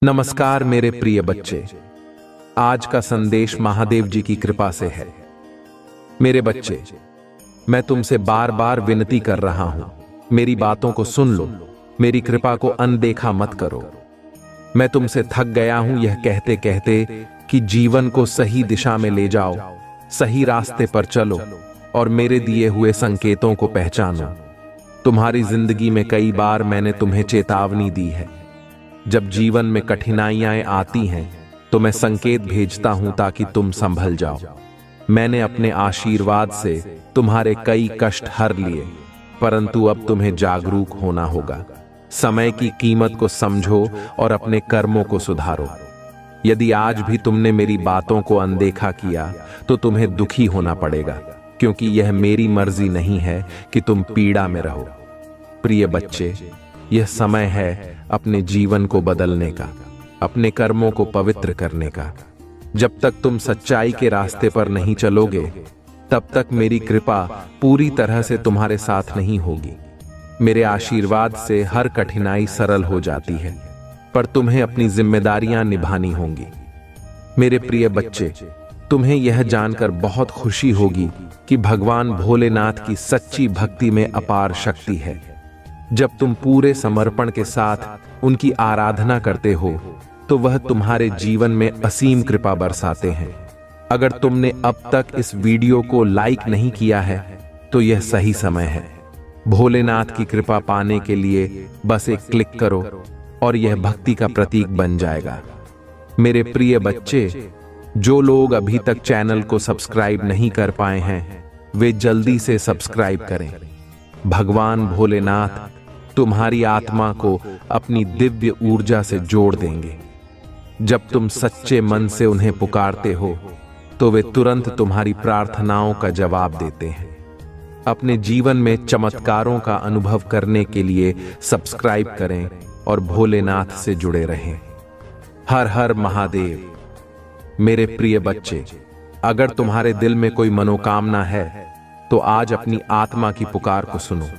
नमस्कार मेरे प्रिय बच्चे। आज का संदेश महादेव जी की कृपा से है। मेरे बच्चे, मैं तुमसे बार बार विनती कर रहा हूं, मेरी बातों को सुन लो, मेरी कृपा को अनदेखा मत करो। मैं तुमसे थक गया हूं यह कहते कहते कि जीवन को सही दिशा में ले जाओ, सही रास्ते पर चलो और मेरे दिए हुए संकेतों को पहचानो। तुम्हारी जिंदगी में कई बार मैंने तुम्हें चेतावनी दी है। जब जीवन में कठिनाइयां आती हैं तो मैं संकेत भेजता हूं ताकि तुम संभल जाओ। मैंने अपने आशीर्वाद से तुम्हारे कई कष्ट हर लिए, परंतु अब तुम्हें जागरूक होना होगा। समय की कीमत को समझो और अपने कर्मों को सुधारो। यदि आज भी तुमने मेरी बातों को अनदेखा किया तो तुम्हें दुखी होना पड़ेगा, क्योंकि यह मेरी मर्जी नहीं है कि तुम पीड़ा में रहो। प्रिय बच्चे, यह समय है अपने जीवन को बदलने का, अपने कर्मों को पवित्र करने का। जब तक तुम सच्चाई के रास्ते पर नहीं चलोगे, तब तक मेरी कृपा पूरी तरह से तुम्हारे साथ नहीं होगी। मेरे आशीर्वाद से हर कठिनाई सरल हो जाती है, पर तुम्हें अपनी जिम्मेदारियां निभानी होंगी। मेरे प्रिय बच्चे, तुम्हें यह जानकर बहुत खुशी होगी कि भगवान भोलेनाथ की सच्ची भक्ति में अपार शक्ति है। जब तुम पूरे समर्पण के साथ उनकी आराधना करते हो तो वह तुम्हारे जीवन में असीम कृपा बरसाते हैं। अगर तुमने अब तक इस वीडियो को लाइक नहीं किया है तो यह सही समय है। भोलेनाथ की कृपा पाने के लिए बस एक क्लिक करो और यह भक्ति का प्रतीक बन जाएगा। मेरे प्रिय बच्चे, जो लोग अभी तक चैनल को सब्सक्राइब नहीं कर पाए हैं वे जल्दी से सब्सक्राइब करें। भगवान भोलेनाथ तुम्हारी आत्मा को अपनी दिव्य ऊर्जा से जोड़ देंगे। जब तुम सच्चे मन से उन्हें पुकारते हो तो वे तुरंत तुम्हारी प्रार्थनाओं का जवाब देते हैं। अपने जीवन में चमत्कारों का अनुभव करने के लिए सब्सक्राइब करें और भोलेनाथ से जुड़े रहें। हर हर महादेव। मेरे प्रिय बच्चे, अगर तुम्हारे दिल में कोई मनोकामना है तो आज अपनी आत्मा की पुकार को सुनो।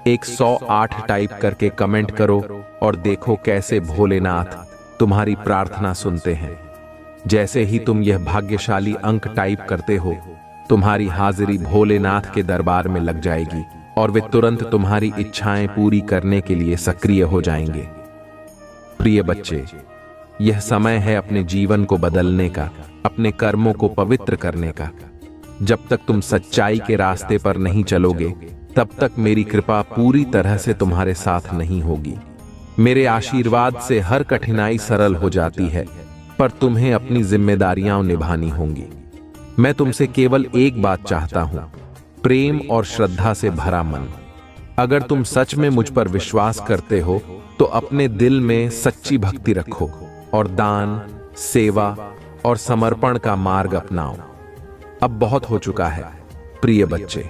108 टाइप करके कमेंट करो और देखो कैसे भोलेनाथ तुम्हारी प्रार्थना सुनते हैं। जैसे ही तुम यह भाग्यशाली अंक टाइप करते हो, तुम्हारी हाजिरी भोलेनाथ के दरबार में लग जाएगी और वे तुरंत तुम्हारी इच्छाएं पूरी करने के लिए सक्रिय हो जाएंगे। प्रिय बच्चे, यह समय है अपने जीवन को बदलने का, अपने कर्मों को पवित्र करने का। जब तक तुम सच्चाई के रास्ते पर नहीं चलोगे, तब तक मेरी कृपा पूरी तरह से तुम्हारे साथ नहीं होगी। मेरे आशीर्वाद से हर कठिनाई सरल हो जाती है, पर तुम्हें अपनी जिम्मेदारियां निभानी होंगी। मैं तुमसे केवल एक बात चाहता हूं, प्रेम और श्रद्धा से भरा मन। अगर तुम सच में मुझ पर विश्वास करते हो तो अपने दिल में सच्ची भक्ति रखो और दान, सेवा और समर्पण का मार्ग अपनाओ। अब बहुत हो चुका है। प्रिय बच्चे,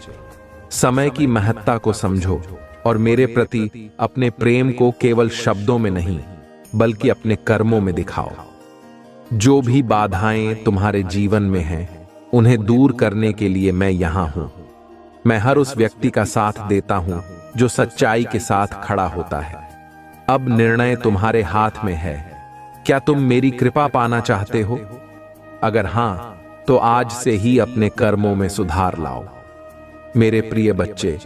समय की महत्ता को समझो और मेरे प्रति अपने प्रेम को केवल शब्दों में नहीं बल्कि अपने कर्मों में दिखाओ। जो भी बाधाएं तुम्हारे जीवन में हैं, उन्हें दूर करने के लिए मैं यहां हूं। मैं हर उस व्यक्ति का साथ देता हूं जो सच्चाई के साथ खड़ा होता है। अब निर्णय तुम्हारे हाथ में है। क्या तुम मेरी कृपा पाना चाहते हो? अगर हां, तो आज से ही अपने कर्मों में सुधार लाओ। मेरे प्रिय बच्चे,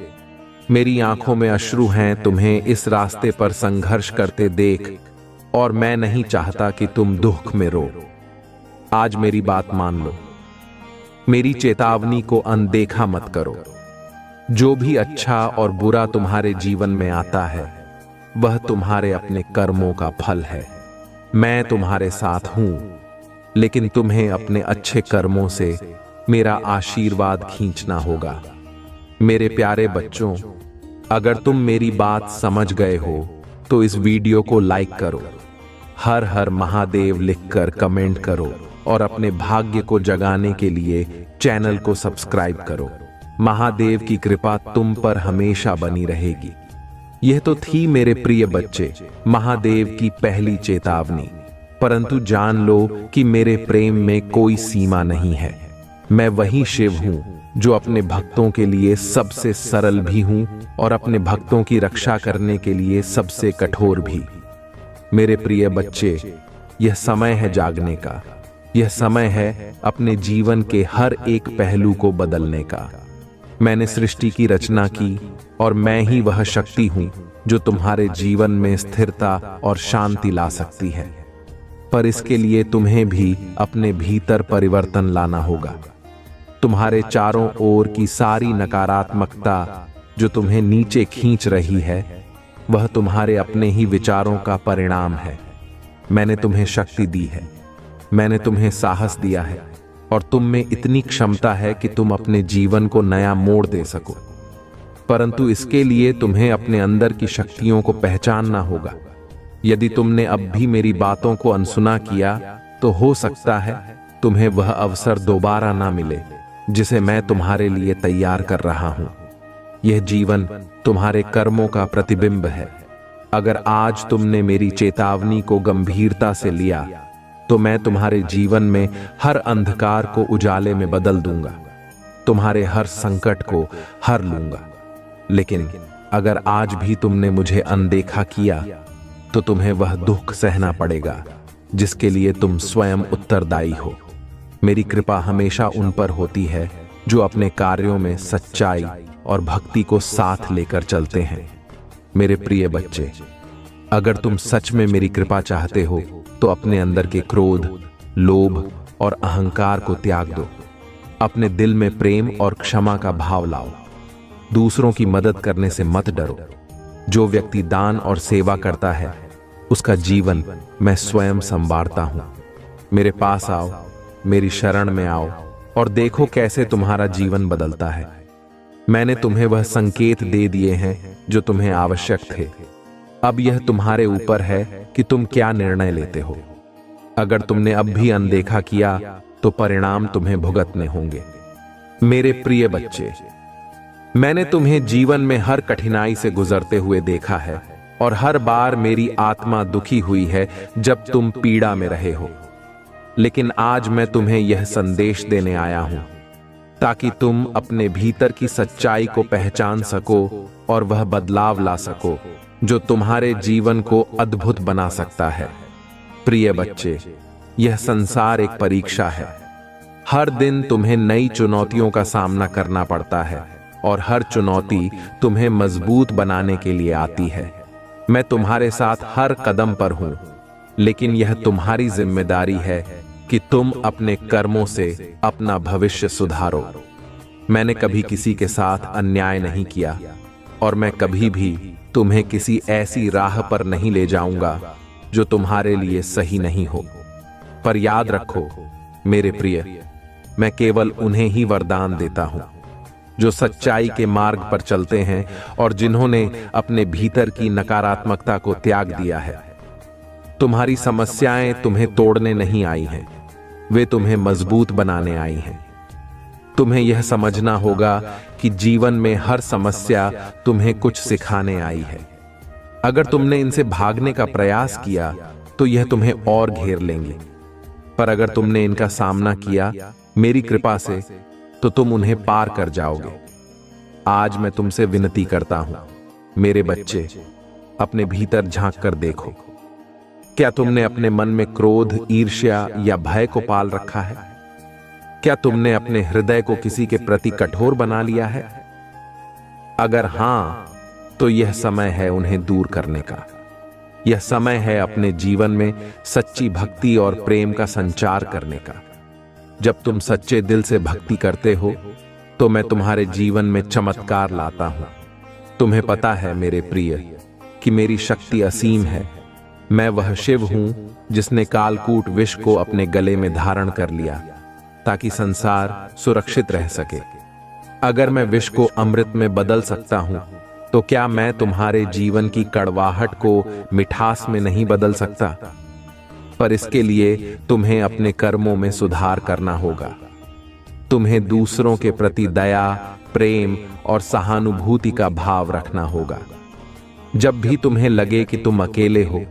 मेरी आंखों में अश्रु हैं तुम्हें इस रास्ते पर संघर्ष करते देख, और मैं नहीं चाहता कि तुम दुख में रो। आज मेरी बात मान लो, मेरी चेतावनी को अनदेखा मत करो। जो भी अच्छा और बुरा तुम्हारे जीवन में आता है, वह तुम्हारे अपने कर्मों का फल है। मैं तुम्हारे साथ हूं, लेकिन तुम्हें अपने अच्छे कर्मों से मेरा आशीर्वाद खींचना होगा। मेरे प्यारे बच्चों, अगर तुम मेरी बात समझ गए हो तो इस वीडियो को लाइक करो, हर हर महादेव लिखकर कमेंट करो और अपने भाग्य को जगाने के लिए चैनल को सब्सक्राइब करो। महादेव की कृपा तुम पर हमेशा बनी रहेगी। यह तो थी मेरे प्रिय बच्चे महादेव की पहली चेतावनी, परंतु जान लो कि मेरे प्रेम में कोई सीमा नहीं है। मैं वही शिव हूं जो अपने भक्तों के लिए सबसे सरल भी हूं और अपने भक्तों की रक्षा करने के लिए सबसे कठोर भी। मेरे प्रिय बच्चे, यह समय है जागने का। यह समय है अपने जीवन के हर एक पहलू को बदलने का। मैंने सृष्टि की रचना की और मैं ही वह शक्ति हूं जो तुम्हारे जीवन में स्थिरता और शांति ला सकती है। पर इसके लिए तुम्हें भी अपने भीतर परिवर्तन लाना होगा। तुम्हारे चारों ओर की सारी नकारात्मकता जो तुम्हें नीचे खींच रही है, वह तुम्हारे अपने ही विचारों का परिणाम है। मैंने तुम्हें शक्ति दी है, मैंने तुम्हें साहस दिया है और तुम में इतनी क्षमता है कि तुम अपने जीवन को नया मोड़ दे सको। परंतु इसके लिए तुम्हें अपने अंदर की शक्तियों को पहचानना होगा। यदि तुमने अब भी मेरी बातों को अनसुना किया तो हो सकता है तुम्हें वह अवसर दोबारा ना मिले जिसे मैं तुम्हारे लिए तैयार कर रहा हूं। यह जीवन तुम्हारे कर्मों का प्रतिबिंब है। अगर आज तुमने मेरी चेतावनी को गंभीरता से लिया तो मैं तुम्हारे जीवन में हर अंधकार को उजाले में बदल दूंगा, तुम्हारे हर संकट को हर लूंगा। लेकिन अगर आज भी तुमने मुझे अनदेखा किया तो तुम्हें वह दुख सहना पड़ेगा जिसके लिए तुम स्वयं उत्तरदायी हो। मेरी कृपा हमेशा उन पर होती है जो अपने कार्यों में सच्चाई और भक्ति को साथ लेकर चलते हैं। मेरे प्रिय बच्चे, अगर तुम सच में मेरी कृपा चाहते हो तो अपने अंदर के क्रोध, लोभ और अहंकार को त्याग दो। अपने दिल में प्रेम और क्षमा का भाव लाओ। दूसरों की मदद करने से मत डरो। जो व्यक्ति दान और सेवा करता है उसका जीवन मैं स्वयं संवारता हूं। मेरे पास आओ, मेरी शरण में आओ और देखो कैसे तुम्हारा जीवन बदलता है। मैंने तुम्हें वह संकेत दे दिए हैं जो तुम्हें आवश्यक थे। अब यह तुम्हारे ऊपर है कि तुम क्या निर्णय लेते हो। अगर तुमने अब भी अनदेखा किया तो परिणाम तुम्हें भुगतने होंगे। मेरे प्रिय बच्चे, मैंने तुम्हें जीवन में हर कठिनाई से गुजरते हुए देखा है और हर बार मेरी आत्मा दुखी हुई है जब तुम पीड़ा में रहे हो। लेकिन आज मैं तुम्हें यह संदेश देने आया हूं ताकि तुम अपने भीतर की सच्चाई को पहचान सको और वह बदलाव ला सको जो तुम्हारे जीवन को अद्भुत बना सकता है। प्रिय बच्चे, यह संसार एक परीक्षा है। हर दिन तुम्हें नई चुनौतियों का सामना करना पड़ता है और हर चुनौती तुम्हें मजबूत बनाने के लिए आती है। मैं तुम्हारे साथ हर कदम पर हूं, लेकिन यह तुम्हारी जिम्मेदारी है कि तुम अपने कर्मों से अपना भविष्य सुधारो। मैंने कभी किसी के साथ अन्याय नहीं किया और मैं कभी भी तुम्हें किसी ऐसी राह पर नहीं ले जाऊंगा जो तुम्हारे लिए सही नहीं हो। पर याद रखो मेरे प्रिय, मैं केवल उन्हें ही वरदान देता हूं जो सच्चाई के मार्ग पर चलते हैं और जिन्होंने अपने भीतर की नकारात्मकता को त्याग दिया है। तुम्हारी समस्याएं तुम्हें तोड़ने नहीं आई हैं, वे तुम्हें मजबूत बनाने आई हैं। तुम्हें यह समझना होगा कि जीवन में हर समस्या तुम्हें कुछ सिखाने आई है। अगर तुमने इनसे भागने का प्रयास किया तो यह तुम्हें और घेर लेंगी, पर अगर तुमने इनका सामना किया मेरी कृपा से तो तुम उन्हें पार कर जाओगे। आज मैं तुमसे विनती करता हूं, मेरे बच्चे, अपने भीतर झांक कर देखो। क्या तुमने अपने मन में क्रोध, ईर्ष्या या भय को पाल रखा है? क्या तुमने अपने हृदय को किसी के प्रति कठोर बना लिया है? अगर हां, तो यह समय है उन्हें दूर करने का। यह समय है अपने जीवन में सच्ची भक्ति और प्रेम का संचार करने का। जब तुम सच्चे दिल से भक्ति करते हो तो मैं तुम्हारे जीवन में चमत्कार लाता हूं। तुम्हें पता है मेरे प्रिय कि मेरी शक्ति असीम है। मैं वह शिव हूं जिसने कालकूट विष को अपने गले में धारण कर लिया ताकि संसार सुरक्षित रह सके। अगर मैं विष को अमृत में बदल सकता हूं तो क्या मैं तुम्हारे जीवन की कड़वाहट को मिठास में नहीं बदल सकता? पर इसके लिए तुम्हें अपने कर्मों में सुधार करना होगा। तुम्हें दूसरों के प्रति दया, प्रेम और सहानुभूति का भाव रखना होगा। जब भी तुम्हें लगे कि तुम अकेले हो,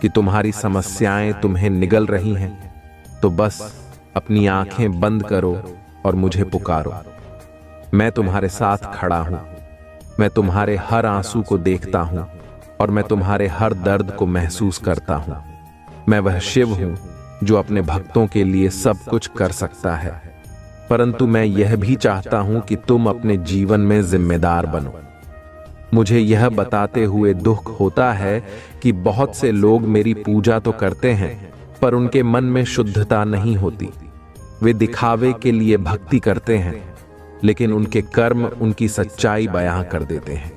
कि तुम्हारी समस्याएं तुम्हें निगल रही हैं, तो बस अपनी आंखें बंद करो और मुझे पुकारो। मैं तुम्हारे साथ खड़ा हूं। मैं तुम्हारे हर आंसू को देखता हूं और मैं तुम्हारे हर दर्द को महसूस करता हूं। मैं वह शिव हूं जो अपने भक्तों के लिए सब कुछ कर सकता है, परंतु मैं यह भी चाहता हूं कि तुम अपने जीवन में जिम्मेदार बनो। मुझे यह बताते हुए दुख होता है कि बहुत से लोग मेरी पूजा तो करते हैं, पर उनके मन में शुद्धता नहीं होती। वे दिखावे के लिए भक्ति करते हैं, लेकिन उनके कर्म उनकी सच्चाई बयां कर देते हैं।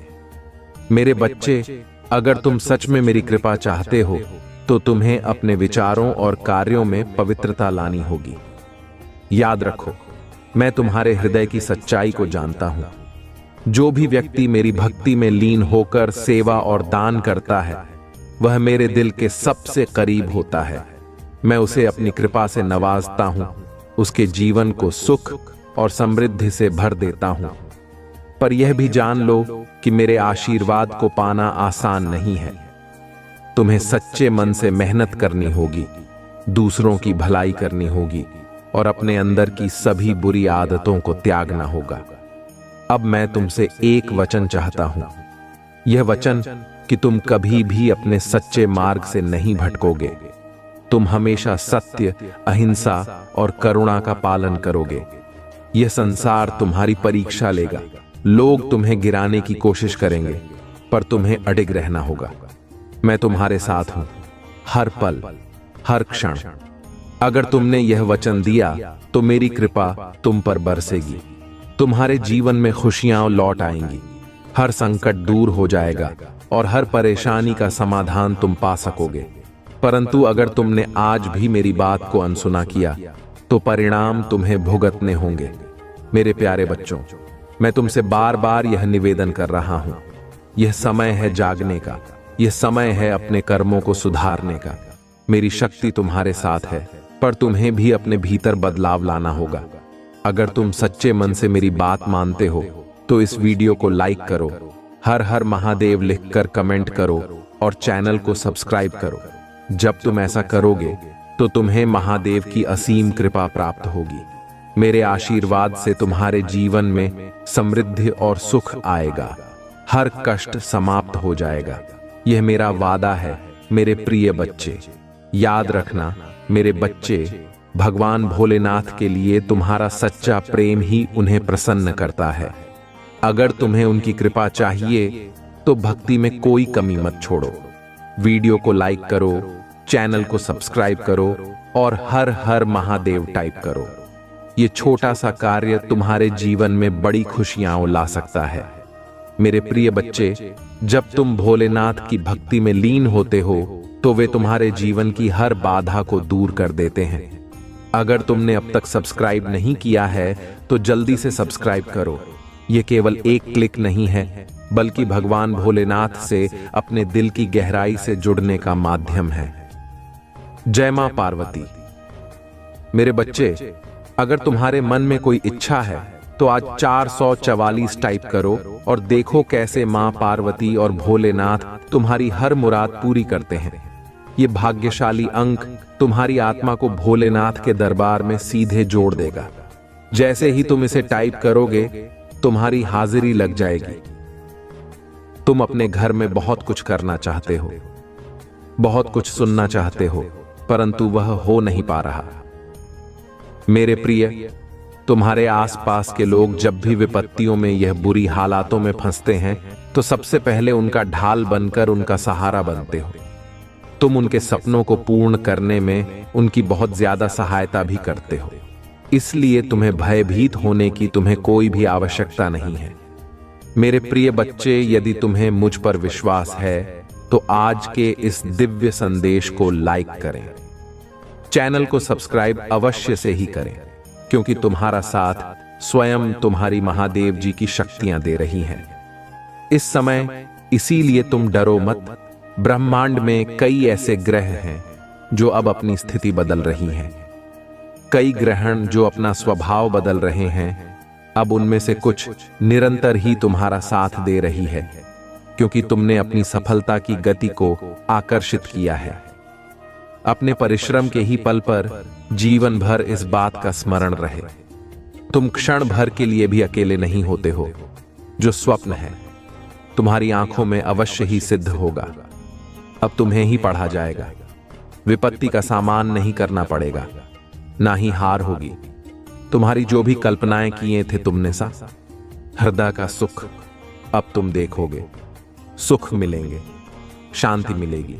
मेरे बच्चे, अगर तुम सच में मेरी कृपा चाहते हो तो तुम्हें अपने विचारों और कार्यों में पवित्रता लानी होगी। याद रखो, मैं तुम्हारे हृदय की सच्चाई को जानता हूं। जो भी व्यक्ति मेरी भक्ति में लीन होकर सेवा और दान करता है, वह मेरे दिल के सबसे करीब होता है। मैं उसे अपनी कृपा से नवाजता हूं, उसके जीवन को सुख और समृद्धि से भर देता हूं। पर यह भी जान लो कि मेरे आशीर्वाद को पाना आसान नहीं है। तुम्हें सच्चे मन से मेहनत करनी होगी, दूसरों की भलाई करनी होगी और अपने अंदर की सभी बुरी आदतों को त्यागना होगा। अब मैं तुमसे एक वचन चाहता हूं, यह वचन कि तुम कभी भी अपने सच्चे मार्ग से नहीं भटकोगे। तुम हमेशा सत्य, अहिंसा और करुणा का पालन करोगे। यह संसार तुम्हारी परीक्षा लेगा। लोग तुम्हें गिराने की कोशिश करेंगे, पर तुम्हें अडिग रहना होगा। मैं तुम्हारे साथ हूं, हर पल, हर क्षण। अगर तुमने यह वचन दिया तो मेरी कृपा तुम पर बरसेगी। तुम्हारे जीवन में खुशियां लौट आएंगी, हर संकट दूर हो जाएगा और हर परेशानी का समाधान तुम पा सकोगे। परंतु अगर तुमने आज भी मेरी बात को अनसुना किया तो परिणाम तुम्हें भुगतने होंगे। मेरे प्यारे बच्चों, मैं तुमसे बार बार यह निवेदन कर रहा हूं, यह समय है जागने का, यह समय है अपने कर्मों को सुधारने का। मेरी शक्ति तुम्हारे साथ है, पर तुम्हें भी अपने भीतर बदलाव लाना होगा। अगर तुम सच्चे मन से मेरी बात मानते हो तो इस वीडियो को लाइक करो, हर हर महादेव लिखकर कमेंट करो और चैनल को सब्सक्राइब करो। जब तुम ऐसा करोगे तो तुम्हें महादेव की असीम कृपा प्राप्त होगी। मेरे आशीर्वाद से तुम्हारे जीवन में समृद्धि और सुख आएगा, हर कष्ट समाप्त हो जाएगा। यह मेरा वादा है मेरे प्रिय बच्चे। याद रखना मेरे बच्चे, भगवान भोलेनाथ के लिए तुम्हारा सच्चा प्रेम ही उन्हें प्रसन्न करता है। अगर तुम्हें उनकी कृपा चाहिए तो भक्ति में कोई कमी मत छोड़ो। वीडियो को लाइक करो, चैनल को सब्सक्राइब करो और हर हर महादेव टाइप करो। ये छोटा सा कार्य तुम्हारे जीवन में बड़ी खुशियां ला सकता है। मेरे प्रिय बच्चे, जब तुम भोलेनाथ की भक्ति में लीन होते हो तो वे तुम्हारे जीवन की हर बाधा को दूर कर देते हैं। अगर तुमने अब तक सब्सक्राइब नहीं किया है तो जल्दी से सब्सक्राइब करो। यह केवल एक क्लिक नहीं है, बल्कि भगवान भोलेनाथ से अपने दिल की गहराई से जुड़ने का माध्यम है। जय मां पार्वती। मेरे बच्चे, अगर तुम्हारे मन में कोई इच्छा है तो आज 444 टाइप करो और देखो कैसे मां पार्वती और भोलेनाथ तुम्हारी हर मुराद पूरी करते हैं। ये भाग्यशाली अंक तुम्हारी आत्मा को भोलेनाथ के दरबार में सीधे जोड़ देगा। जैसे ही तुम इसे टाइप करोगे, तुम्हारी हाजिरी लग जाएगी। तुम अपने घर में बहुत कुछ करना चाहते हो, बहुत कुछ सुनना चाहते हो, परंतु वह हो नहीं पा रहा। मेरे प्रिय, तुम्हारे आसपास के लोग जब भी विपत्तियों में, यह बुरी हालातों में फंसते हैं तो सबसे पहले उनका ढाल बनकर उनका सहारा बनते हो। तुम उनके सपनों को पूर्ण करने में उनकी बहुत ज्यादा सहायता भी करते हो। इसलिए तुम्हें भयभीत होने की तुम्हें कोई भी आवश्यकता नहीं है। मेरे प्रिय बच्चे, यदि तुम्हें मुझ पर विश्वास है तो आज के इस दिव्य संदेश को लाइक करें, चैनल को सब्सक्राइब अवश्य से ही करें, क्योंकि तुम्हारा साथ स्वयं तुम्हारी महादेव जी की शक्तियां दे रही हैं इस समय। इसीलिए तुम डरो मत। ब्रह्मांड में कई ऐसे ग्रह हैं जो अब अपनी स्थिति बदल रही हैं। कई ग्रहण जो अपना स्वभाव बदल रहे हैं। अब उनमें से कुछ निरंतर ही तुम्हारा साथ दे रही है, क्योंकि तुमने अपनी सफलता की गति को आकर्षित किया है। अपने परिश्रम के ही पल पर जीवन भर इस बात का स्मरण रहे, तुम क्षण भर के लिए भी अकेले नहीं होते हो। जो स्वप्न है तुम्हारी आंखों में अवश्य ही सिद्ध होगा। अब तुम्हें ही पढ़ा जाएगा। विपत्ति का सामान नहीं करना पड़ेगा, ना ही हार होगी। तुम्हारी जो भी कल्पनाएं किए थे तुमने सा, हृदय का सुख अब तुम देखोगे। सुख मिलेंगे, शांति मिलेगी,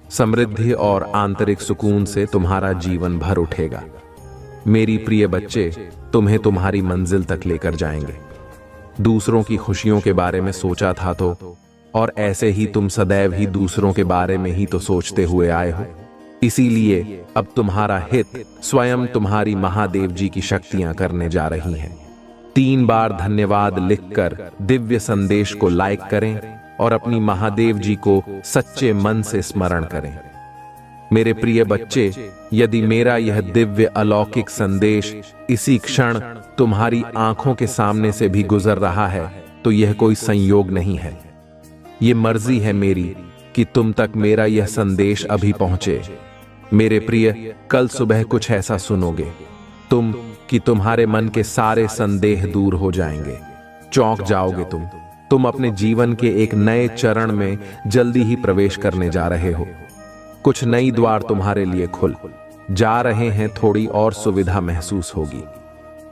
समृद्धि और आंतरिक सुकून से तुम्हारा जीवन भर उठेगा। मेरी प्रिय बच्चे, तुम्हें तुम्हारी मंजिल तक लेकर जाएंगे। दूसरों की खुशियों के बारे में सोचा था तो, और ऐसे ही तुम सदैव ही दूसरों के बारे में ही तो सोचते हुए आए हो। इसीलिए अब तुम्हारा हित स्वयं तुम्हारी महादेव जी की शक्तियां करने जा रही हैं। 3 बार धन्यवाद लिखकर दिव्य संदेश को लाइक करें और अपनी महादेव जी को सच्चे मन से स्मरण करें। मेरे प्रिय बच्चे, यदि मेरा यह दिव्य अलौकिक संदेश इसी क्षण तुम्हारी आंखों के सामने से भी गुजर रहा है, तो यह कोई संयोग नहीं है। ये मर्जी है मेरी कि तुम तक मेरा यह संदेश अभी पहुंचे। मेरे प्रिय, कल सुबह कुछ ऐसा सुनोगे तुम कि तुम्हारे मन के सारे संदेह दूर हो जाएंगे। चौंक जाओगे तुम अपने जीवन के एक नए चरण में जल्दी ही प्रवेश करने जा रहे हो। कुछ नई द्वार तुम्हारे लिए खुल जा रहे हैं। थोड़ी और सुविधा महसूस होगी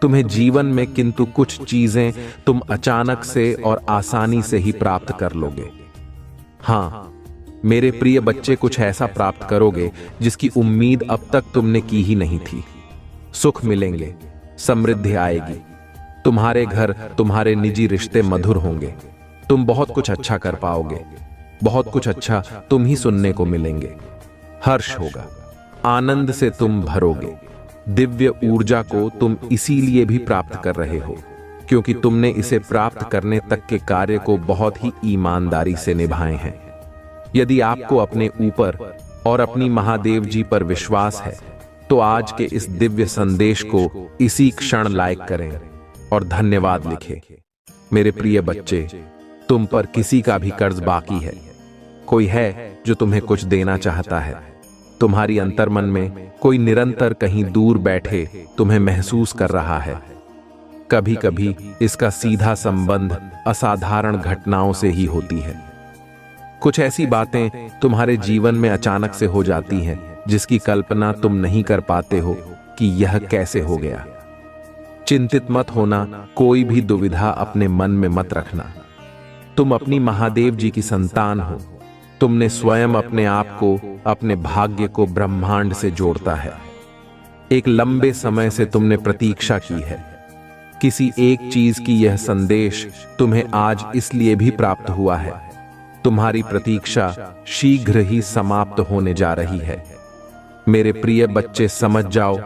तुम्हें जीवन में, किंतु कुछ चीजें तुम अचानक से और आसानी से ही प्राप्त कर लोगे। हां मेरे प्रिय बच्चे, कुछ ऐसा प्राप्त करोगे जिसकी उम्मीद अब तक तुमने की ही नहीं थी। सुख मिलेंगे, समृद्धि आएगी, तुम्हारे घर, तुम्हारे निजी रिश्ते मधुर होंगे। तुम बहुत कुछ अच्छा कर पाओगे, बहुत कुछ अच्छा तुम ही सुनने को मिलेंगे। हर्ष होगा, आनंद से तुम भरोगे। दिव्य ऊर्जा को तुम इसीलिए भी प्राप्त कर रहे हो क्योंकि तुमने इसे प्राप्त करने तक के कार्य को बहुत ही ईमानदारी से निभाए हैं। यदि आपको अपने ऊपर और अपनी महादेव जी पर विश्वास है तो आज के इस दिव्य संदेश को इसी क्षण लाइक करें और धन्यवाद लिखें। मेरे प्रिय बच्चे, तुम पर किसी का भी कर्ज बाकी है? कोई है जो तुम्हें कुछ देना चाहता है? तुम्हारी अंतर्मन में कोई निरंतर कहीं दूर बैठे तुम्हें महसूस कर रहा है? कभी कभी इसका सीधा संबंध असाधारण घटनाओं से ही होती है। कुछ ऐसी बातें तुम्हारे जीवन में अचानक से हो जाती हैं जिसकी कल्पना तुम नहीं कर पाते हो कि यह कैसे हो गया। चिंतित मत होना, कोई भी दुविधा अपने मन में मत रखना। तुम अपनी महादेव जी की संतान हो। तुमने स्वयं अपने आप को, अपने भाग्य को ब्रह्मांड से जोड़ता है। एक लंबे समय से तुमने प्रतीक्षा की है। किसी एक चीज की यह संदेश तुम्हें आज इसलिए भी प्राप्त हुआ है। तुम्हारी प्रतीक्षा शीघ्र ही समाप्त होने जा रही है। मेरे प्रिय बच्चे, समझ जाओ,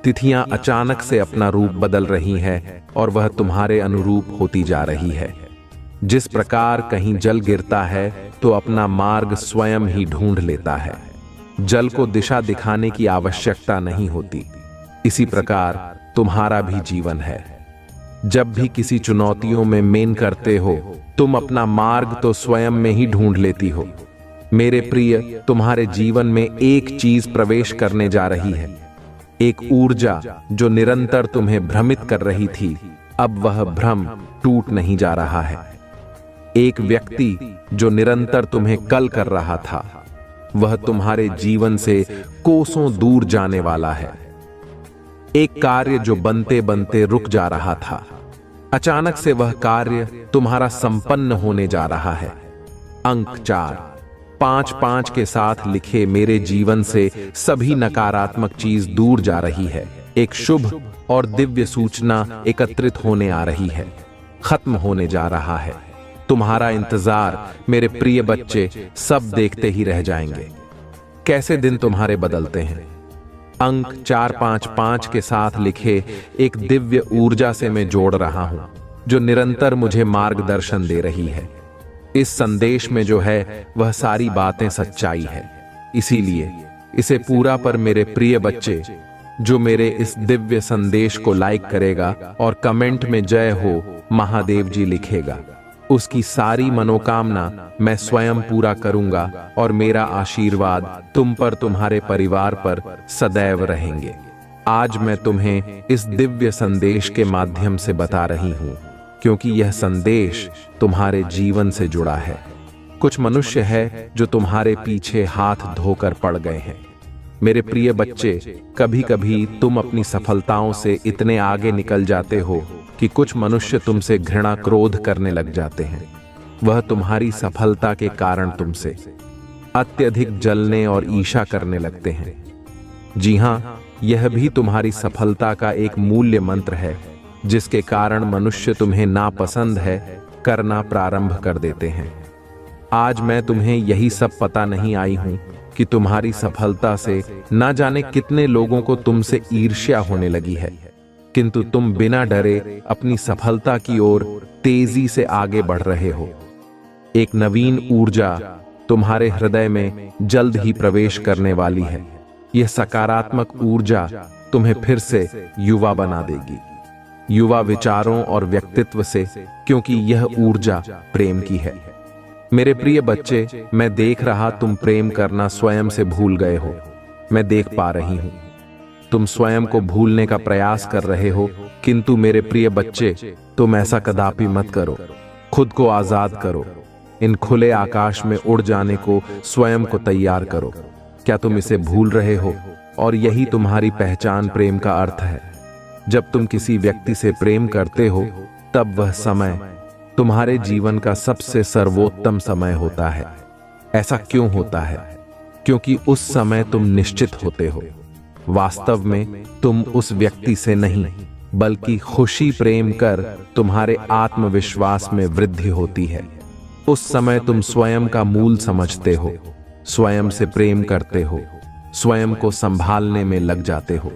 तिथियां अचानक से अपना रूप बदल रही हैं और वह तुम्हारे अनुरूप होती जा रही है। जिस प्रकार कहीं जल गिरता है तो अपना मार्ग स्वयं ही ढूंढ लेता है। जल को दिशा दिखाने की आवश्यकता नहीं होती। इसी प्रकार तुम्हारा भी जीवन है। जब भी किसी चुनौतियों में मेन करते हो, तुम अपना मार्ग तो स्वयं में ही ढूंढ लेती हो। मेरे प्रिय, तुम्हारे जीवन में एक चीज प्रवेश करने जा रही है। एक ऊर्जा जो निरंतर तुम्हें भ्रमित कर रही थी, अब वह भ्रम टूट नहीं जा रहा है। एक व्यक्ति जो निरंतर तुम्हें कल कर रहा था, वह तुम्हारे जीवन से कोसों दूर जाने वाला है। एक कार्य जो बनते बनते रुक जा रहा था, अचानक से वह कार्य तुम्हारा संपन्न होने जा रहा है। अंक 4, 5-5 के साथ लिखे मेरे जीवन से सभी नकारात्मक चीज दूर जा रही है। एक शुभ और दिव्य सूचना एकत्रित होने आ रही है, खत्म होने जा रहा है। तुम्हारा इंतजार मेरे प्रिय बच्चे सब देखते ही रह जाएंगे। कैसे दिन तुम्हारे बदलते हैं। अंक 4-5-5 के साथ लिखे एक दिव्य ऊर्जा से मैं जोड़ रहा हूं, जो निरंतर मुझे मार्गदर्शन दे रही है। इस संदेश में जो है वह सारी बातें सच्चाई है। इसीलिए इसे पूरा पर मेरे प्रिय बच्चे, जो मेरे इस दिव्य संदेश को लाइक करेगा और कमेंट में जय हो महादेव जी लिखेगा, उसकी सारी मनोकामना मैं स्वयं पूरा करूंगा और मेरा आशीर्वाद तुम पर, तुम्हारे परिवार पर सदैव रहेंगे। आज मैं तुम्हें इस दिव्य संदेश के माध्यम से बता रही हूं क्योंकि यह संदेश तुम्हारे जीवन से जुड़ा है। कुछ मनुष्य है जो तुम्हारे पीछे हाथ धोकर पड़ गए हैं। मेरे प्रिय बच्चे, कभी कभी तुम अपनी सफलताओं से इतने आगे निकल जाते हो कि कुछ मनुष्य तुमसे घृणा क्रोध करने लग जाते हैं। वह तुम्हारी सफलता के कारण तुमसे अत्यधिक जलने और ईर्ष्या करने लगते हैं। जी हाँ, यह भी तुम्हारी सफलता का एक मूल्य मंत्र है, जिसके कारण मनुष्य तुम्हें नापसंद है करना प्रारंभ कर देते हैं। आज मैं तुम्हें यही सब पता नहीं आई हूं कि तुम्हारी सफलता से ना जाने कितने लोगों को तुमसे ईर्ष्या होने लगी है, किंतु तुम बिना डरे अपनी सफलता की ओर तेजी से आगे बढ़ रहे हो। एक नवीन ऊर्जा तुम्हारे हृदय में जल्द ही प्रवेश करने वाली है। यह सकारात्मक ऊर्जा तुम्हें फिर से युवा बना देगी, युवा विचारों और व्यक्तित्व से, क्योंकि यह ऊर्जा प्रेम की है। मेरे प्रिय बच्चे, मैं देख रहा तुम प्रेम करना स्वयं से भूल गए हो। मैं देख पा रही हूं तुम स्वयं को भूलने का प्रयास कर रहे हो, किंतु मेरे प्रिय बच्चे, तुम ऐसा कदापि मत करो। खुद को आजाद करो। इन खुले आकाश में उड़ जाने को स्वयं को तैयार करो। क्या तुम इसे भूल रहे हो? और यही तुम्हारी पहचान प्रेम का अर्थ है। जब तुम किसी व्यक्ति से प्रेम करते हो, तब वह समय तुम्हारे जीवन का सबसे सर्वोत्तम समय होता है। ऐसा क्यों होता है? क्योंकि उस समय तुम निश्चित होते हो। वास्तव में तुम उस व्यक्ति से नहीं, बल्कि खुशी प्रेम कर तुम्हारे आत्मविश्वास में वृद्धि होती है। उस समय तुम स्वयं का मूल समझते हो, स्वयं से प्रेम करते हो, स्वयं को संभालने में लग जाते हो।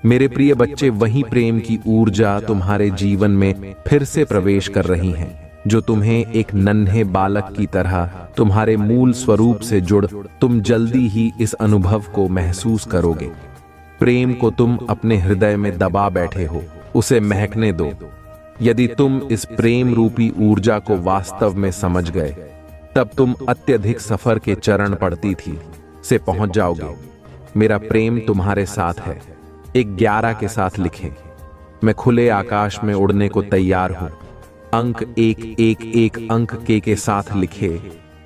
मेरे प्रिय बच्चे, वही प्रेम की ऊर्जा तुम्हारे जीवन में फिर से प्रवेश कर रही है, जो तुम्हें एक नन्हे बालक की तरह तुम्हारे मूल स्वरूप से जुड़ तुम जल्दी ही इस अनुभव को महसूस करोगे। प्रेम को तुम अपने हृदय में दबा बैठे हो, उसे महकने दो। यदि तुम इस प्रेम रूपी ऊर्जा को वास्तव में समझ गए, तब तुम अत्यधिक सफर के चरण पड़ती थी से पहुंच जाओगे। मेरा प्रेम तुम्हारे साथ है। एक 11 के साथ लिखें। मैं खुले आकाश में उड़ने को तैयार हूं। अंक 111 अंक के साथ लिखे।